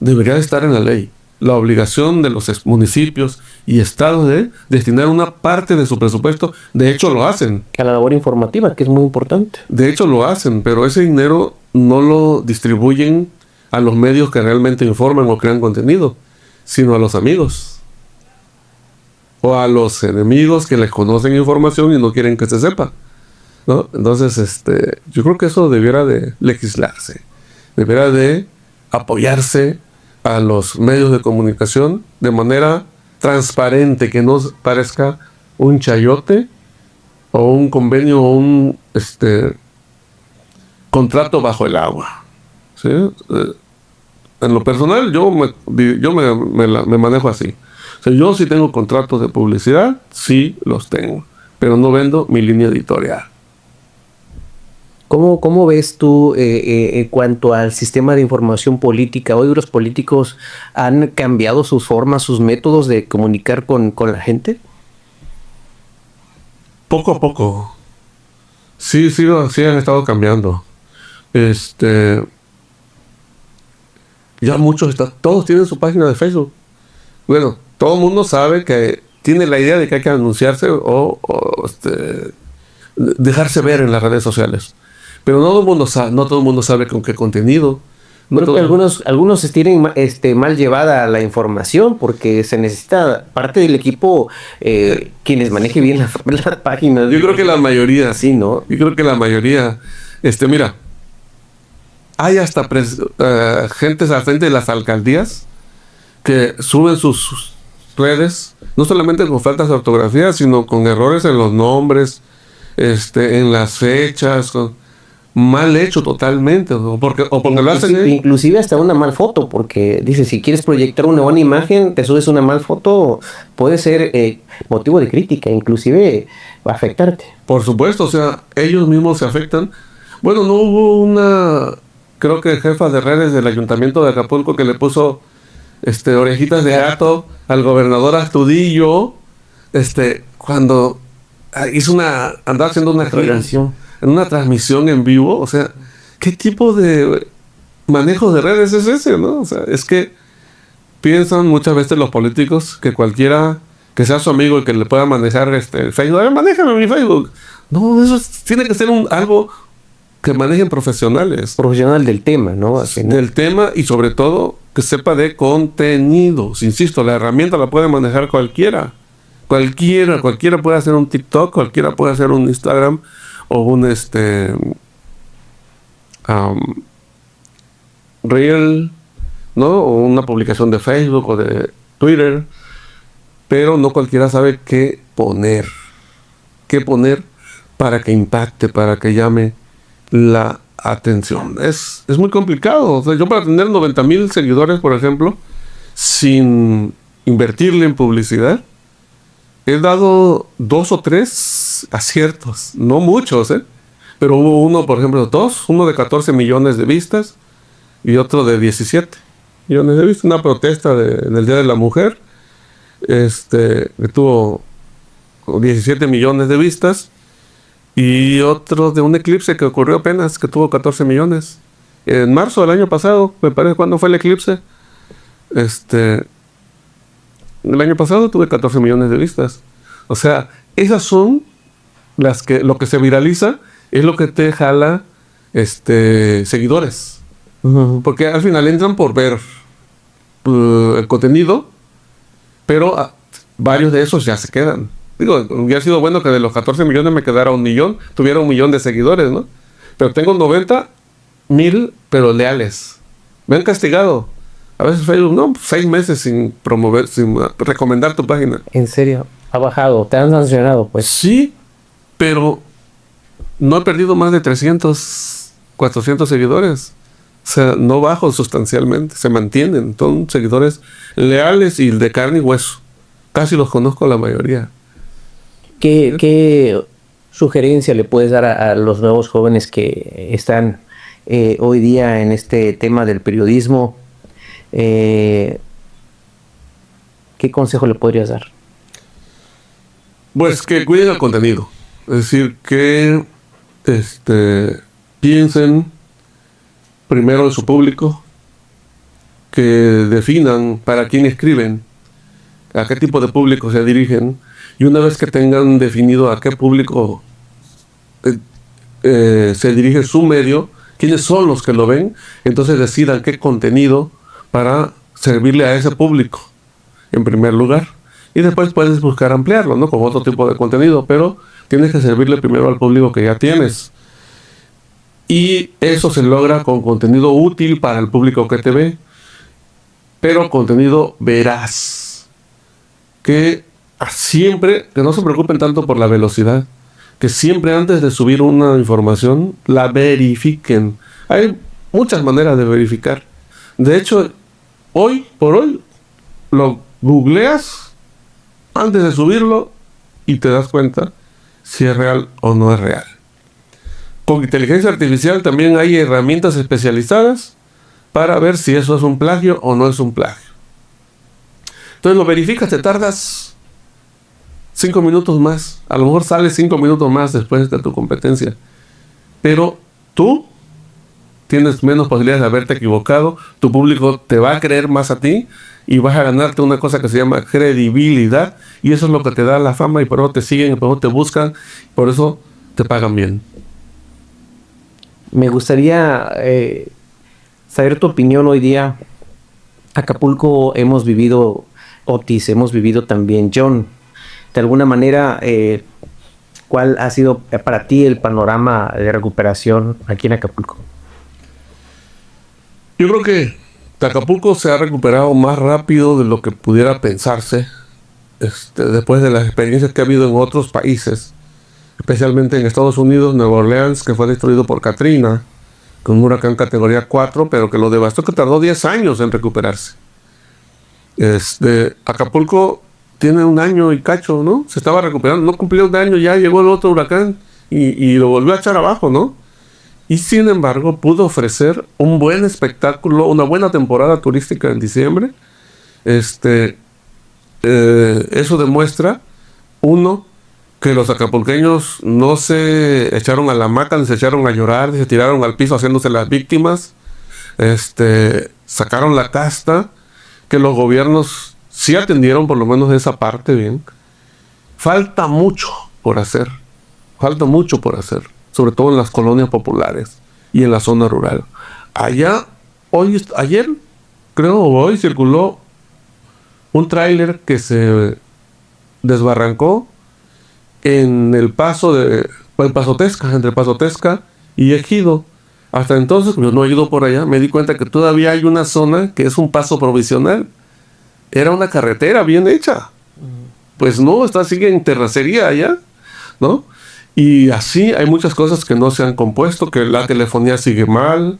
Debería de estar en la ley la obligación de los municipios y estados de destinar una parte de su presupuesto. De hecho lo hacen. A la labor informativa, que es muy importante. De hecho lo hacen, pero ese dinero no lo distribuyen a los medios que realmente informan o crean contenido, sino a los amigos o a los enemigos que les conocen información y no quieren que se sepa, ¿no? Entonces, yo creo que eso debiera de legislarse, debiera de apoyarse a los medios de comunicación de manera transparente, que no parezca un chayote o un convenio o un contrato bajo el agua, ¿sí? En lo personal, yo me manejo así. O sea, yo sí tengo contratos de publicidad, sí los tengo, pero no vendo mi línea editorial. ¿Cómo ves tú en cuanto al sistema de información política? Hoy los políticos han cambiado sus formas, sus métodos de comunicar con la gente. Poco a poco. Sí han estado cambiando. Ya todos tienen su página de Facebook. Bueno, todo el mundo sabe que tiene la idea de que hay que anunciarse o dejarse ver en las redes sociales. Pero no todo el mundo sabe con qué contenido. Creo que algunos tienen mal llevada la información porque se necesita parte del equipo quienes manejen bien las páginas. Yo creo que la mayoría. Sí, ¿no? Yo creo que la mayoría. Mira, hay hasta gentes al frente de las alcaldías que suben sus redes, no solamente con faltas de ortografía, sino con errores en los nombres, en las fechas, mal hecho totalmente, o porque lo hacen. Inclusive hasta una mal foto, porque dice, si quieres proyectar una buena imagen, te subes una mal foto, puede ser motivo de crítica, inclusive va a afectarte. Por supuesto, o sea, ellos mismos se afectan. Bueno, no hubo creo que jefa de redes del Ayuntamiento de Acapulco que le puso orejitas de gato al gobernador Astudillo, cuando andaba haciendo una transmisión en vivo. O sea, ¿qué tipo de manejo de redes es ese, no? O sea, es que piensan muchas veces los políticos que cualquiera que sea su amigo y que le pueda manejar Facebook, a ver, manéjame mi Facebook. No, eso tiene que ser algo que manejen profesionales. Profesional del tema, ¿no? Del tema, y sobre todo que sepa de contenidos. Insisto, la herramienta la puede manejar cualquiera. Cualquiera puede hacer un TikTok, cualquiera puede hacer un Instagram o un Reel, ¿no? O una publicación de Facebook o de Twitter, pero no cualquiera sabe qué poner para que impacte, para que llame la atención. Es muy complicado. O sea, yo para tener 90,000 seguidores, por ejemplo, sin invertirle en publicidad, he dado 2 o 3 aciertos, no muchos, pero hubo uno de 14 millones de vistas y otro de 17 millones de vistas, una protesta del Día de la Mujer, que tuvo 17 millones de vistas, y otro de un eclipse que ocurrió apenas, que tuvo 14 millones, en marzo del año pasado, me parece. ¿Cuándo fue el eclipse? El año pasado tuve 14 millones de vistas. O sea, esas son lo que se viraliza, es lo que te jala seguidores. Uh-huh. Porque al final entran por ver el contenido, pero varios de esos ya se quedan. Digo, hubiera sido bueno que de los 14 millones me quedara 1 millón, tuviera 1 millón de seguidores, ¿no? Pero tengo 90,000, pero leales. Me han castigado A veces Facebook, no, 6 meses sin promover, sin recomendar tu página. ¿En serio? ¿Ha bajado? ¿Te han sancionado, pues? Sí, pero no he perdido más de 300, 400 seguidores. O sea, no bajo sustancialmente, se mantienen. Son seguidores leales y de carne y hueso. Casi los conozco la mayoría. ¿Qué sugerencia le puedes dar a los nuevos jóvenes que están hoy día en este tema del periodismo? ¿Qué consejo le podrías dar? Pues que cuiden el contenido. Es decir, que piensen primero en su público, que definan para quién escriben, a qué tipo de público se dirigen, y una vez que tengan definido a qué público se dirige su medio, quiénes son los que lo ven, entonces decidan qué contenido para servirle a ese público, en primer lugar. Y después puedes buscar ampliarlo, ¿no? Con otro tipo de contenido, pero tienes que servirle primero al público que ya tienes. Y eso se logra con contenido útil para el público que te ve, pero contenido veraz. Que siempre, que no se preocupen tanto por la velocidad, que siempre antes de subir una información, la verifiquen. Hay muchas maneras de verificar. De hecho, hoy por hoy, lo googleas antes de subirlo y te das cuenta si es real o no es real. Con inteligencia artificial también hay herramientas especializadas para ver si eso es un plagio o no es un plagio. Entonces lo verificas, te tardas 5 minutos más. A lo mejor sales 5 minutos más después de tu competencia. Pero tú tienes menos posibilidades de haberte equivocado. Tu público te va a creer más a ti y vas a ganarte una cosa que se llama credibilidad. Y eso es lo que te da la fama y por eso te siguen, y por eso te buscan, por eso te pagan bien. Me gustaría saber tu opinión hoy día. Acapulco hemos vivido Otis, hemos vivido también John. De alguna manera, ¿cuál ha sido para ti el panorama de recuperación aquí en Acapulco? Yo creo que Acapulco se ha recuperado más rápido de lo que pudiera pensarse, después de las experiencias que ha habido en otros países, especialmente en Estados Unidos, Nueva Orleans, que fue destruido por Katrina, con un huracán categoría 4, pero que lo devastó, que tardó 10 años en recuperarse. Acapulco tiene 1 año y cacho, ¿no? Se estaba recuperando, no cumplió 1 año, ya llegó el otro huracán y lo volvió a echar abajo, ¿no? Y sin embargo pudo ofrecer un buen espectáculo, una buena temporada turística en diciembre. Eso demuestra, uno, que los acapulqueños no se echaron a la hamaca, ni se echaron a llorar, ni se tiraron al piso haciéndose las víctimas. Sacaron la casta, que los gobiernos sí atendieron por lo menos esa parte bien. Falta mucho por hacer, sobre todo en las colonias populares y en la zona rural. Ayer, creo, o hoy circuló un tráiler que se desbarrancó en el paso Tesca, entre Paso Tesca y Ejido. Hasta entonces, yo no he ido por allá, me di cuenta que todavía hay una zona que es un paso provisional. Era una carretera bien hecha. Pues no, sigue en terracería allá, ¿no? Y así hay muchas cosas que no se han compuesto, que la telefonía sigue mal,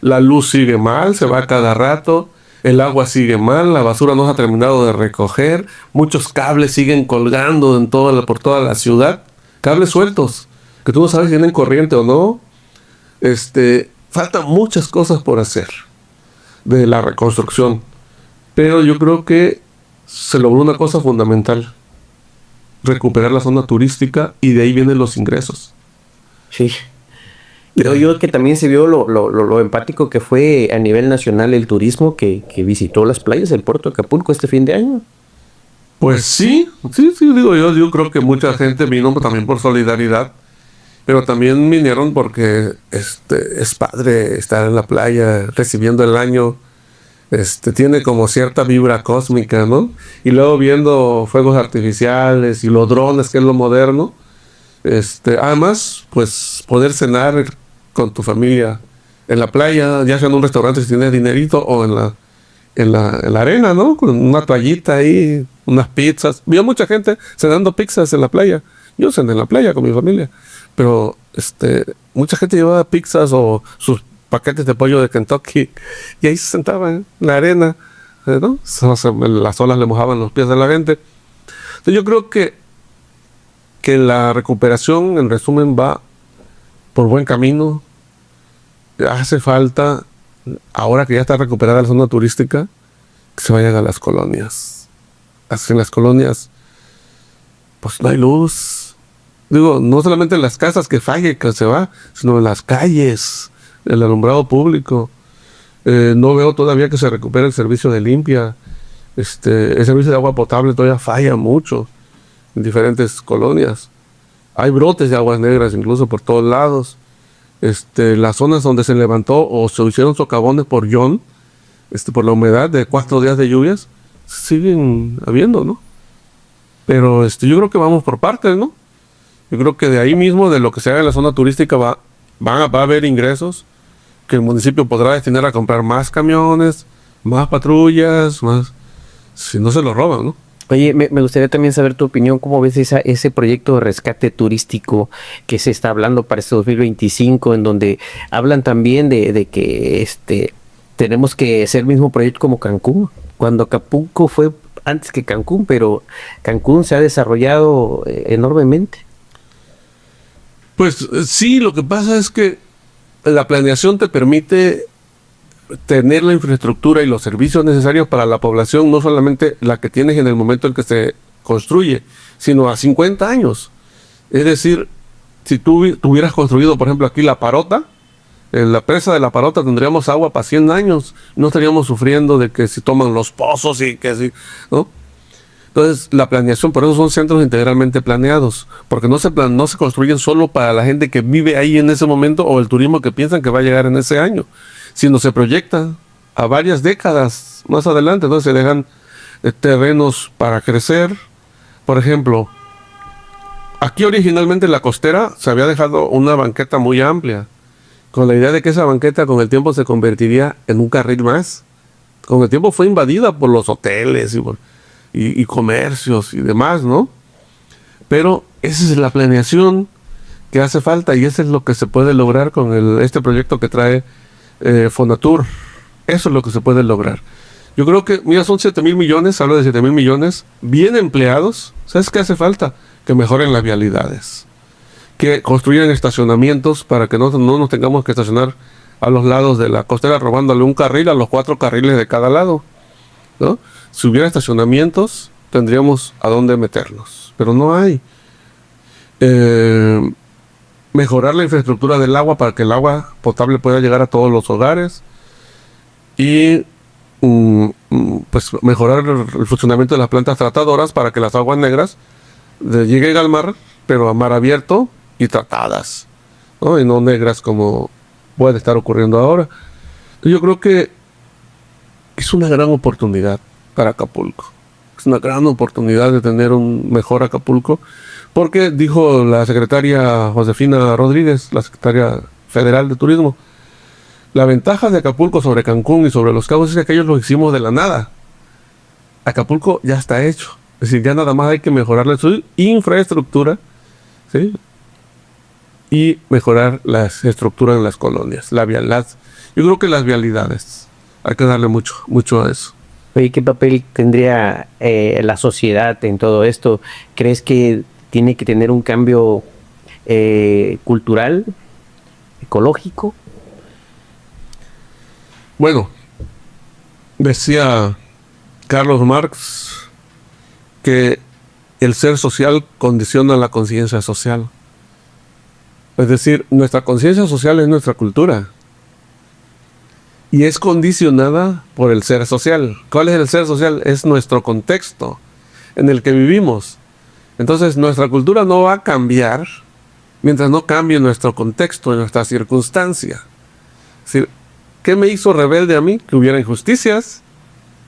la luz sigue mal, se va cada rato, el agua sigue mal, la basura no se ha terminado de recoger, muchos cables siguen colgando por toda la ciudad, cables sueltos, que tú no sabes si tienen corriente o no. Faltan muchas cosas por hacer de la reconstrucción, pero yo creo que se logró una cosa fundamental: recuperar la zona turística, y de ahí vienen los ingresos. Sí. Creo yo que también se vio lo empático que fue a nivel nacional el turismo que visitó las playas del puerto de Acapulco este fin de año. Pues sí, digo yo creo que mucha gente vino también por solidaridad, pero también vinieron porque es padre estar en la playa recibiendo el año. Tiene como cierta vibra cósmica, ¿no? Y luego viendo fuegos artificiales y los drones, que es lo moderno. Además, pues poder cenar con tu familia en la playa, ya sea en un restaurante si tienes dinerito, o en la arena, ¿no? Con una toallita ahí, unas pizzas. Vi a mucha gente cenando pizzas en la playa. Yo cené en la playa con mi familia. Pero mucha gente llevaba pizzas o sus paquetes de pollo de Kentucky y ahí se sentaban en la arena, ¿no? Las olas le mojaban los pies de la gente. Entonces yo creo que la recuperación, en resumen, va por buen camino. Hace falta, ahora que ya está recuperada la zona turística, que se vayan a las colonias. Así en las colonias, pues no hay luz. Digo, no solamente en las casas que falle, que se va, sino en las calles, el alumbrado público. No veo todavía que se recupere el servicio de limpia. El servicio de agua potable todavía falla mucho en diferentes colonias. Hay brotes de aguas negras incluso por todos lados. Las zonas donde se levantó o se hicieron socavones por por la humedad de 4 días de lluvias, siguen habiendo, ¿no? Pero yo creo que vamos por partes, ¿no? Yo creo que de ahí mismo, de lo que se haga en la zona turística, va a haber ingresos que el municipio podrá destinar a comprar más camiones, más patrullas, más, si no se lo roban, ¿no? Oye, me gustaría también saber tu opinión, ¿cómo ves ese proyecto de rescate turístico que se está hablando para este 2025, en donde hablan también de que tenemos que hacer el mismo proyecto como Cancún, cuando Acapulco fue antes que Cancún, pero Cancún se ha desarrollado enormemente? Pues sí, lo que pasa es que la planeación te permite tener la infraestructura y los servicios necesarios para la población, no solamente la que tienes en el momento en que se construye, sino a 50 años. Es decir, si tú hubieras construido, por ejemplo, aquí La Parota, en la presa de La Parota tendríamos agua para 100 años, no estaríamos sufriendo de que si toman los pozos y que si, ¿no? Entonces, la planeación, por eso son centros integralmente planeados, porque no se construyen solo para la gente que vive ahí en ese momento o el turismo que piensan que va a llegar en ese año, sino se proyecta a varias décadas más adelante. Entonces se dejan terrenos para crecer. Por ejemplo, aquí originalmente en la costera se había dejado una banqueta muy amplia, con la idea de que esa banqueta con el tiempo se convertiría en un carril más. Con el tiempo fue invadida por los hoteles y comercios y demás, ¿no? Pero esa es la planeación que hace falta y eso es lo que se puede lograr con este proyecto que trae Fonatur. Eso es lo que se puede lograr. Yo creo que, mira, son 7,000 millones, hablo de 7,000 millones, bien empleados. ¿Sabes qué hace falta? Que mejoren las vialidades, que construyan estacionamientos para que no nos tengamos que estacionar a los lados de la costera robándole un carril a los 4 carriles de cada lado, ¿no? Si hubiera estacionamientos, tendríamos a dónde meternos, pero no hay. Mejorar la infraestructura del agua para que el agua potable pueda llegar a todos los hogares y pues mejorar el funcionamiento de las plantas tratadoras para que las aguas negras lleguen al mar, pero a mar abierto y tratadas, ¿no? Y no negras como puede estar ocurriendo ahora. Yo creo que es una gran oportunidad para Acapulco. Es una gran oportunidad de tener un mejor Acapulco, porque dijo la secretaria Josefina Rodríguez, la secretaria federal de Turismo, la ventaja de Acapulco sobre Cancún y sobre Los Cabos es que aquellos lo hicimos de la nada. Acapulco ya está hecho. Es decir, ya nada más hay que mejorarle su infraestructura, ¿sí? Y mejorar las estructuras en las colonias, yo creo que las vialidades, hay que darle mucho a eso. Oye, ¿qué papel tendría la sociedad en todo esto? ¿Crees que tiene que tener un cambio cultural, ecológico? Bueno, decía Carlos Marx que el ser social condiciona la conciencia social. Es decir, nuestra conciencia social es nuestra cultura y es condicionada por el ser social. ¿Cuál es el ser social? Es nuestro contexto en el que vivimos. Entonces, nuestra cultura no va a cambiar mientras no cambie nuestro contexto, nuestra circunstancia. Es decir, ¿qué me hizo rebelde a mí? Que hubiera injusticias,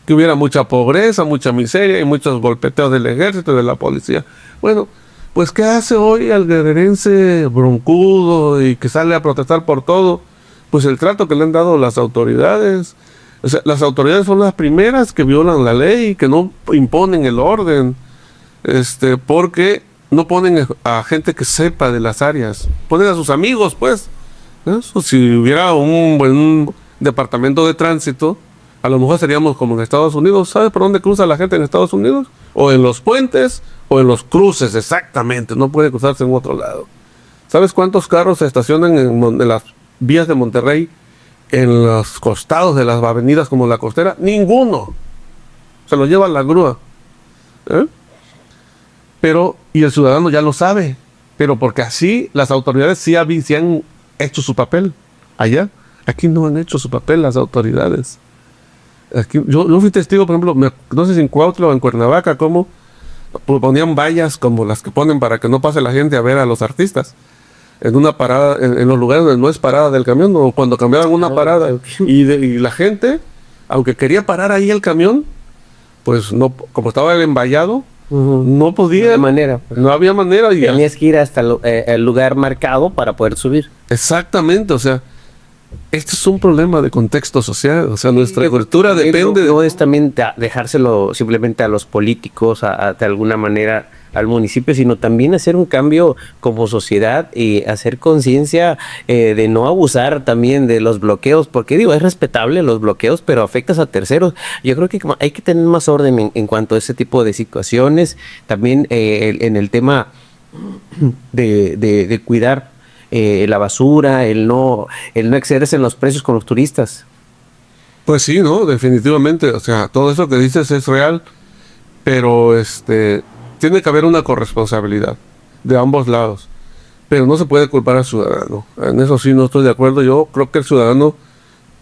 que hubiera mucha pobreza, mucha miseria y muchos golpeteos del ejército y de la policía. Bueno, pues ¿qué hace hoy al guerrerense broncudo y que sale a protestar por todo? Pues el trato que le han dado las autoridades, O sea, las autoridades son las primeras que violan la ley, que no imponen el orden, porque no ponen a gente que sepa de las áreas, ponen a sus amigos, pues. Eso, si hubiera un buen departamento de tránsito, a lo mejor seríamos como en Estados Unidos. ¿Sabes por dónde cruza la gente en Estados Unidos? O en los puentes o en los cruces, exactamente. No puede cruzarse en otro lado. ¿Sabes cuántos carros se estacionan en las vías de Monterrey, en los costados de las avenidas como la Costera? Ninguno. Se lo lleva la grúa. Pero, y el ciudadano ya lo sabe. Pero porque así las autoridades sí han hecho su papel. Allá, aquí no han hecho su papel las autoridades. Aquí, yo fui testigo, por ejemplo, no sé si en Cuautla o en Cuernavaca, cómo ponían vallas como las que ponen para que no pase la gente a ver a los artistas en una parada, en los lugares donde no es parada del camión, o cuando cambiaban una parada. Y la gente, aunque quería parar ahí el camión, pues no, como estaba el envallado, no podía. No había manera. Y tenías que ir hasta el lugar marcado para poder subir. Exactamente, o sea, este es un problema de contexto social. O sea, nuestra cultura depende. No es también dejárselo simplemente a los políticos, de alguna manera al municipio, sino también hacer un cambio como sociedad y hacer conciencia de no abusar también de los bloqueos, porque digo, es respetable los bloqueos, pero afectas a terceros. Yo creo que hay que tener más orden en cuanto a ese tipo de situaciones, también en el tema de cuidar la basura, el no excederse en los precios con los turistas. Pues sí, ¿no? Definitivamente, o sea, todo eso que dices es real, pero tiene que haber una corresponsabilidad de ambos lados, pero no se puede culpar al ciudadano. En eso sí no estoy de acuerdo. Yo creo que el ciudadano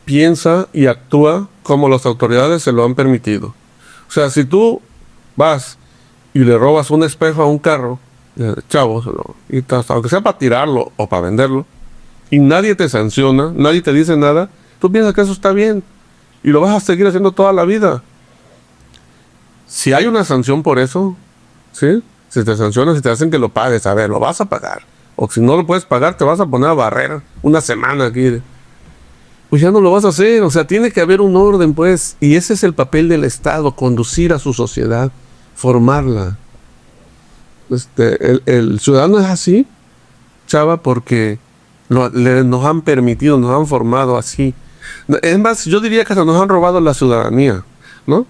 piensa y actúa como las autoridades se lo han permitido. O sea, si tú vas y le robas un espejo a un carro, chavos, y aunque sea para tirarlo o para venderlo, y nadie te sanciona, nadie te dice nada, tú piensas que eso está bien y lo vas a seguir haciendo toda la vida. Si hay una sanción por eso, ¿sí? Si te sancionan, si te hacen que lo pagues, a ver, lo vas a pagar. O si no lo puedes pagar, te vas a poner a barrer una semana aquí. Pues ya no lo vas a hacer. O sea, tiene que haber un orden, pues. Y ese es el papel del Estado, conducir a su sociedad, formarla. El ciudadano es así, chava, porque nos han permitido, nos han formado así. Es más, yo diría que hasta nos han robado la ciudadanía, ¿no?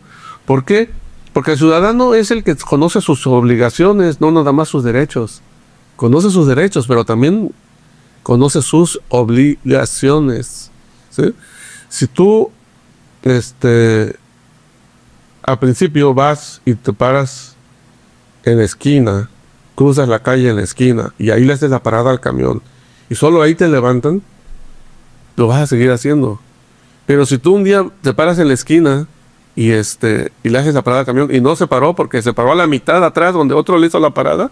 ¿Por qué? Porque el ciudadano es el que conoce sus obligaciones, no nada más sus derechos. Conoce sus derechos, pero también conoce sus obligaciones, ¿sí? Si tú, al principio vas y te paras en la esquina, cruzas la calle en la esquina y ahí le haces la parada al camión y solo ahí te levantan, lo vas a seguir haciendo. Pero si tú un día te paras en la esquina y le haces la parada al camión y no se paró porque se paró a la mitad atrás donde otro le hizo la parada,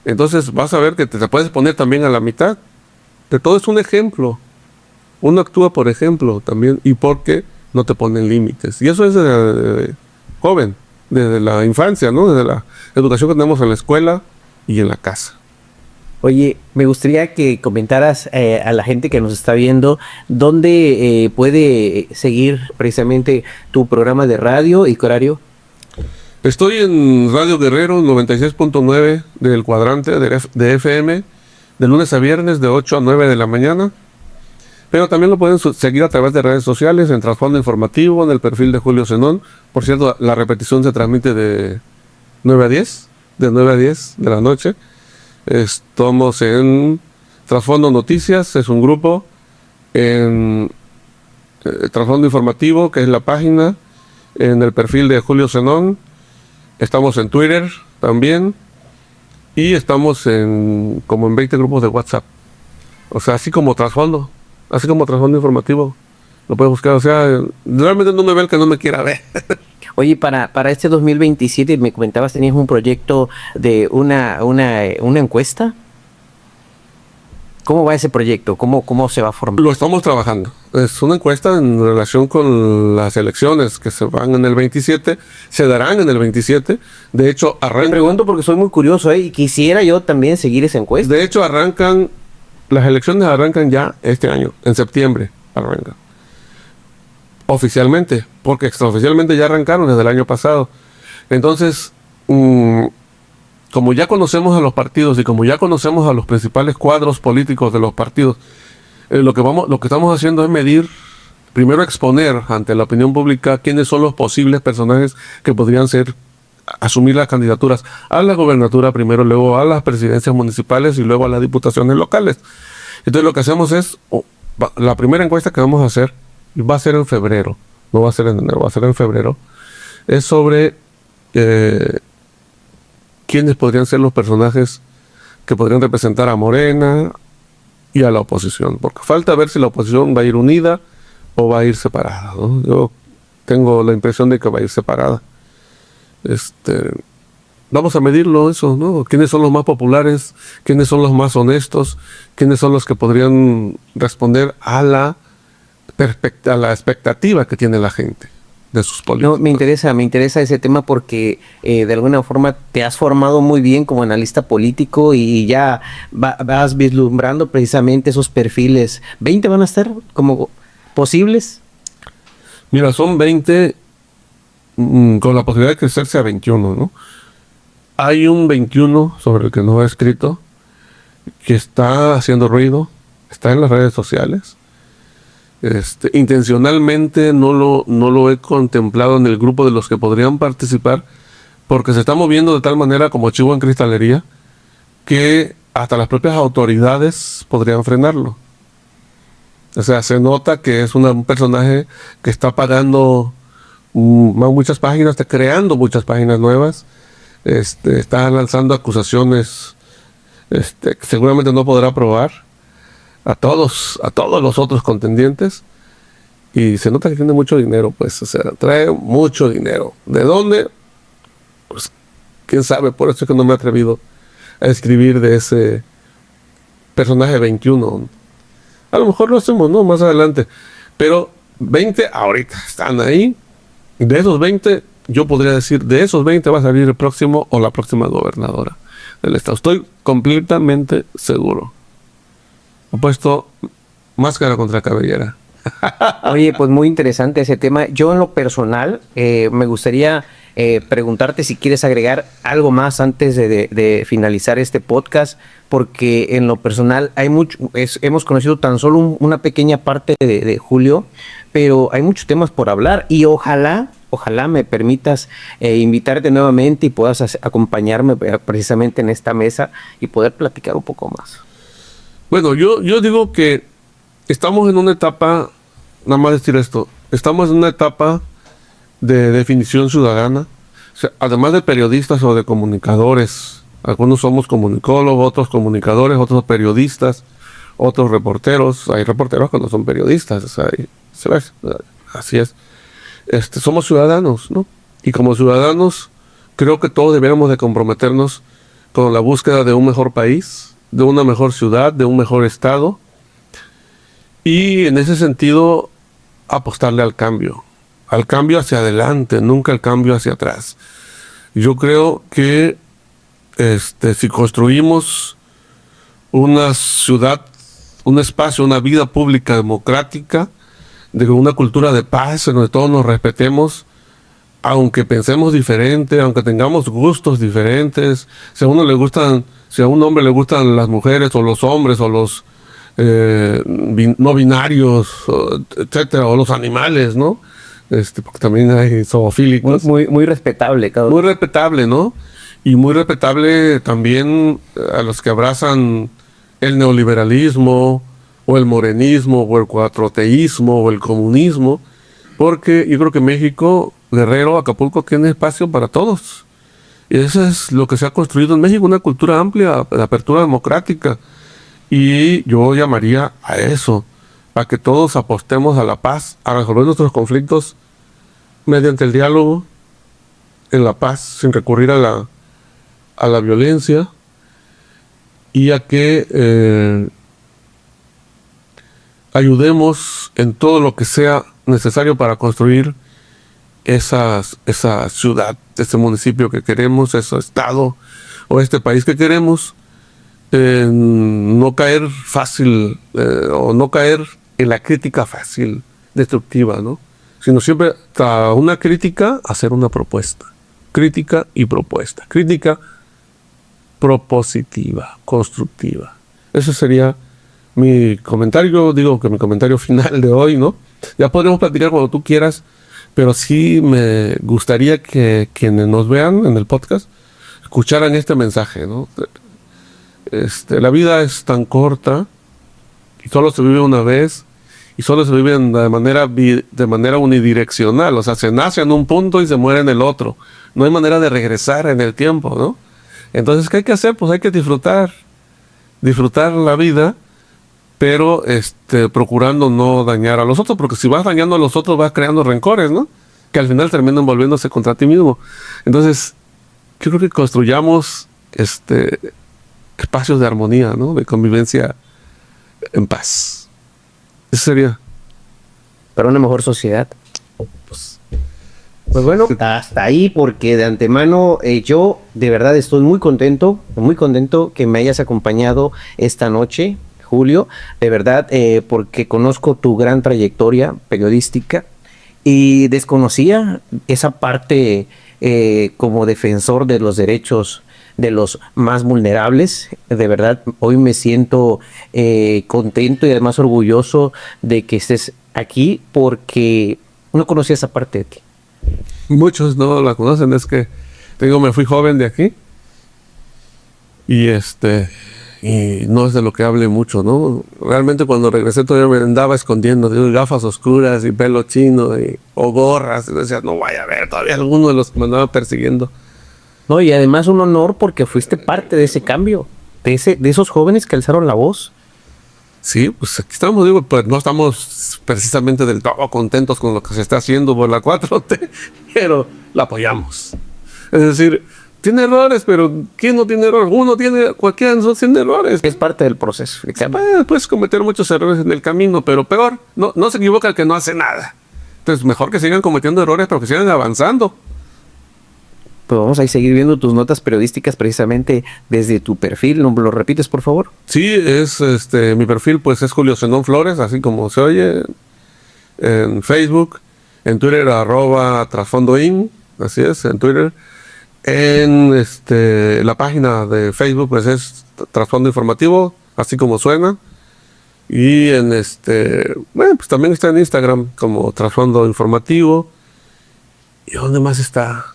entonces vas a ver que te puedes poner también a la mitad. De todo es un ejemplo. Uno actúa por ejemplo también y porque no te ponen límites. Y eso es de joven, desde la infancia, ¿no? Desde la educación que tenemos en la escuela y en la casa. Oye, me gustaría que comentaras a la gente que nos está viendo dónde puede seguir precisamente tu programa de radio y qué horario. Estoy en Radio Guerrero 96.9 del cuadrante de FM, de lunes a viernes de 8 a 9 de la mañana. Pero también lo pueden seguir a través de redes sociales, en Trasfondo Informativo, en el perfil de Julio Zenón. Por cierto, la repetición se transmite de 9 a 10 de la noche. Estamos en Trasfondo Noticias, es un grupo, en Trasfondo Informativo, que es la página, en el perfil de Julio Zenón. Estamos en Twitter también y estamos como en 20 grupos de WhatsApp. O sea, así como Trasfondo Informativo. Lo puedes buscar. O sea, realmente no me ve el que no me quiera ver. Oye, para este 2027 me comentabas, tenías un proyecto de una encuesta. ¿Cómo va ese proyecto? ¿Cómo se va a formar? Lo estamos trabajando. Es una encuesta en relación con las elecciones que se van en el 27, se darán en el 27. De hecho, arrancan... Me pregunto porque soy muy curioso, y quisiera yo también seguir esa encuesta. De hecho, las elecciones arrancan ya este año, en septiembre arrancan. oficialmente, porque extraoficialmente ya arrancaron desde el año pasado. Entonces, como ya conocemos a los partidos y como ya conocemos a los principales cuadros políticos de los partidos, lo que estamos haciendo es medir, primero exponer ante la opinión pública quiénes son los posibles personajes que podrían asumir las candidaturas a la gobernatura primero, luego a las presidencias municipales y luego a las diputaciones locales. Entonces lo que hacemos es, la primera encuesta que vamos a hacer, va a ser en febrero, no va a ser en enero, va a ser en febrero, es sobre quiénes podrían ser los personajes que podrían representar a Morena y a la oposición, porque falta ver si la oposición va a ir unida o va a ir separada, ¿no? Yo tengo la impresión de que va a ir separada. Vamos a medirlo eso, ¿no? ¿Quiénes son los más populares? ¿Quiénes son los más honestos? ¿Quiénes son los que podrían responder a la expectativa que tiene la gente de sus políticos? No, me interesa ese tema porque de alguna forma te has formado muy bien como analista político y ya vas vislumbrando precisamente esos perfiles. ¿20 van a estar como posibles? Mira, son 20 con la posibilidad de crecerse a 21, ¿no? Hay un 21 sobre el que no he escrito, que está haciendo ruido, está en las redes sociales. Intencionalmente no lo he contemplado en el grupo de los que podrían participar, porque se está moviendo de tal manera como chivo en cristalería, que hasta las propias autoridades podrían frenarlo. O sea, se nota que es un personaje que está pagando muchas páginas, está creando muchas páginas nuevas, está lanzando acusaciones que seguramente no podrá probar a todos los otros contendientes, y se nota que tiene mucho dinero, pues, o sea, trae mucho dinero. ¿De dónde? Pues, quién sabe, por eso es que no me he atrevido a escribir de ese personaje 21. A lo mejor lo hacemos, ¿no? Más adelante. Pero 20 ahorita están ahí. De esos 20, yo podría decir, de esos 20 va a salir el próximo o la próxima gobernadora del estado. Estoy completamente seguro. He puesto máscara contra cabellera. Oye, pues muy interesante ese tema. Yo en lo personal me gustaría preguntarte si quieres agregar algo más antes de finalizar este podcast, porque en lo personal hay hemos conocido tan solo una pequeña parte de Julio, pero hay muchos temas por hablar y ojalá me permitas invitarte nuevamente y puedas acompañarme precisamente en esta mesa y poder platicar un poco más. Bueno, yo digo que estamos en una etapa, nada más decir esto, estamos en una etapa de definición ciudadana. O sea, además de periodistas o de comunicadores, algunos somos comunicólogos, otros comunicadores, otros periodistas, otros reporteros. Hay reporteros que no son periodistas, o sea, así es. Somos ciudadanos, ¿no? Y como ciudadanos, creo que todos deberíamos de comprometernos con la búsqueda de un mejor país, de una mejor ciudad, de un mejor estado, y en ese sentido apostarle al cambio hacia adelante, nunca al cambio hacia atrás. Yo creo que si construimos una ciudad, un espacio, una vida pública democrática, de una cultura de paz en donde todos nos respetemos, aunque pensemos diferente, aunque tengamos gustos diferentes, si a un hombre le gustan las mujeres o los hombres o los no binarios, etcétera, o los animales, ¿no? Porque también hay zoofílicos. Muy respetable, cabrón. Muy respetable, ¿no? Y muy respetable también a los que abrazan el neoliberalismo, o el morenismo, o el cuatroteísmo, o el comunismo, porque yo creo que México, Guerrero, Acapulco, tiene espacio para todos. Y eso es lo que se ha construido en México, una cultura amplia, de apertura democrática. Y yo llamaría a eso, a que todos apostemos a la paz, a resolver nuestros conflictos mediante el diálogo, en la paz, sin recurrir a la violencia, y a que ayudemos en todo lo que sea necesario para construir esa ciudad, ese municipio que queremos, ese estado o este país que queremos. No caer fácil o no caer en la crítica fácil, destructiva, ¿no? sino siempre a una crítica, hacer una propuesta. Crítica y propuesta. Crítica propositiva, constructiva. Ese sería mi comentario, digo que mi comentario final de hoy, ¿no? Ya podremos platicar cuando tú quieras, pero sí me gustaría que quienes nos vean en el podcast escucharan este mensaje, ¿no? La vida es tan corta y solo se vive una vez y solo se vive de manera unidireccional, o sea, se nace en un punto y se muere en el otro. No hay manera de regresar en el tiempo, ¿no? Entonces, ¿qué hay que hacer? Pues hay que disfrutar la vida, pero procurando no dañar a los otros, porque si vas dañando a los otros vas creando rencores, ¿no? Que al final terminan volviéndose contra ti mismo. Entonces, yo creo que construyamos espacios de armonía, ¿no? De convivencia en paz. Eso sería. Para una mejor sociedad. Pues bueno, hasta ahí, porque de antemano yo de verdad estoy muy contento que me hayas acompañado esta noche, Julio, de verdad, porque conozco tu gran trayectoria periodística y desconocía esa parte como defensor de los derechos de los más vulnerables. De verdad, hoy me siento contento y además orgulloso de que estés aquí, porque no conocía esa parte de ti. Muchos no la conocen, es que me fui joven de aquí y y no es de lo que hable mucho, ¿no? Realmente cuando regresé todavía me andaba escondiendo, digo, gafas oscuras y pelo chino o gorras, y decía, no vaya a ver, todavía alguno de los que me andaba persiguiendo. No, y además un honor porque fuiste parte de ese cambio, de esos jóvenes que alzaron la voz. Sí, pues aquí estamos, digo, pues no estamos precisamente del todo contentos con lo que se está haciendo por la 4T, pero la apoyamos. Es decir, tiene errores, pero ¿quién no tiene errores? Cualquiera de nosotros tiene errores. Es parte del proceso. Puedes cometer muchos errores en el camino, pero peor, no se equivoca el que no hace nada. Entonces, mejor que sigan cometiendo errores, pero que sigan avanzando. Pues vamos a seguir viendo tus notas periodísticas precisamente desde tu perfil. ¿No lo repites, por favor? Sí, mi perfil pues es Julio Zenón Flores, así como se oye, en Facebook, en Twitter @trasfondoin, así es, en Twitter. En la página de Facebook pues es Trasfondo Informativo, así como suena. Y pues también está en Instagram como Trasfondo Informativo. ¿Y dónde más está?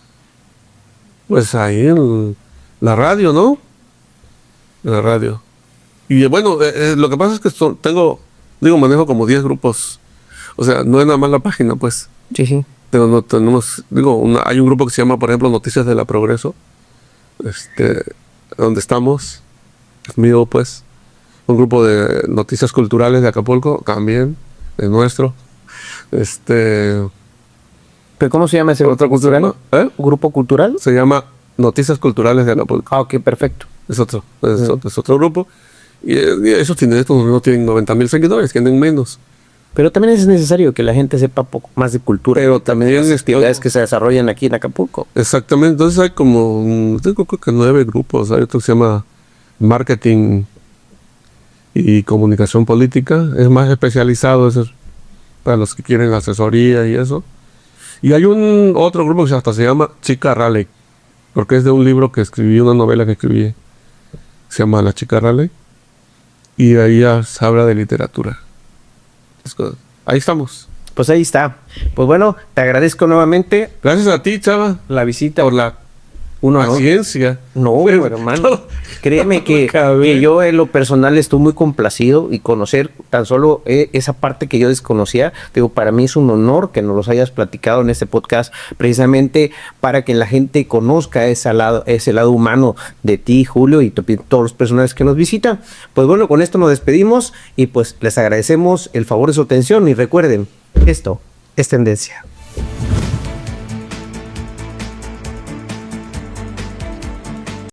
Pues ahí en la radio, ¿no? En la radio. Y bueno, lo que pasa es que manejo como 10 grupos. O sea, no es nada más la página, pues. Sí. Pero no tenemos, hay un grupo que se llama, por ejemplo, Noticias de la Progreso. Donde estamos. Es mío, pues. Un grupo de noticias culturales de Acapulco, también, es nuestro. ¿Pero cómo se llama ese grupo cultural? ¿Grupo cultural? Se llama Noticias Culturales de Acapulco. Ah, ok, perfecto. Es otro grupo. Y esos no tienen 90,000 seguidores, tienen menos. Pero también es necesario que la gente sepa poco más de cultura. Pero también hay actividades que se desarrollan aquí en Acapulco. Exactamente. Entonces hay como, creo que 9 grupos. Hay otro que se llama Marketing y Comunicación Política. Es más especializado, eso es para los que quieren asesoría y eso. Y hay otro grupo que hasta se llama Chica Raleigh, porque es de un libro que escribí, una novela que escribí, se llama La Chica Raleigh, y ahí ya se habla de literatura. Ahí estamos. Pues ahí está. Pues bueno, te agradezco nuevamente. Gracias a ti, Chava, la visita. Por la paciencia. No, hermano. Créeme que yo en lo personal estoy muy complacido y conocer tan solo esa parte que yo desconocía. Digo, para mí es un honor que nos los hayas platicado en este podcast, precisamente para que la gente conozca ese lado humano de ti, Julio, y todos los personajes que nos visitan. Pues bueno, con esto nos despedimos y pues les agradecemos el favor de su atención y recuerden, esto es tendencia.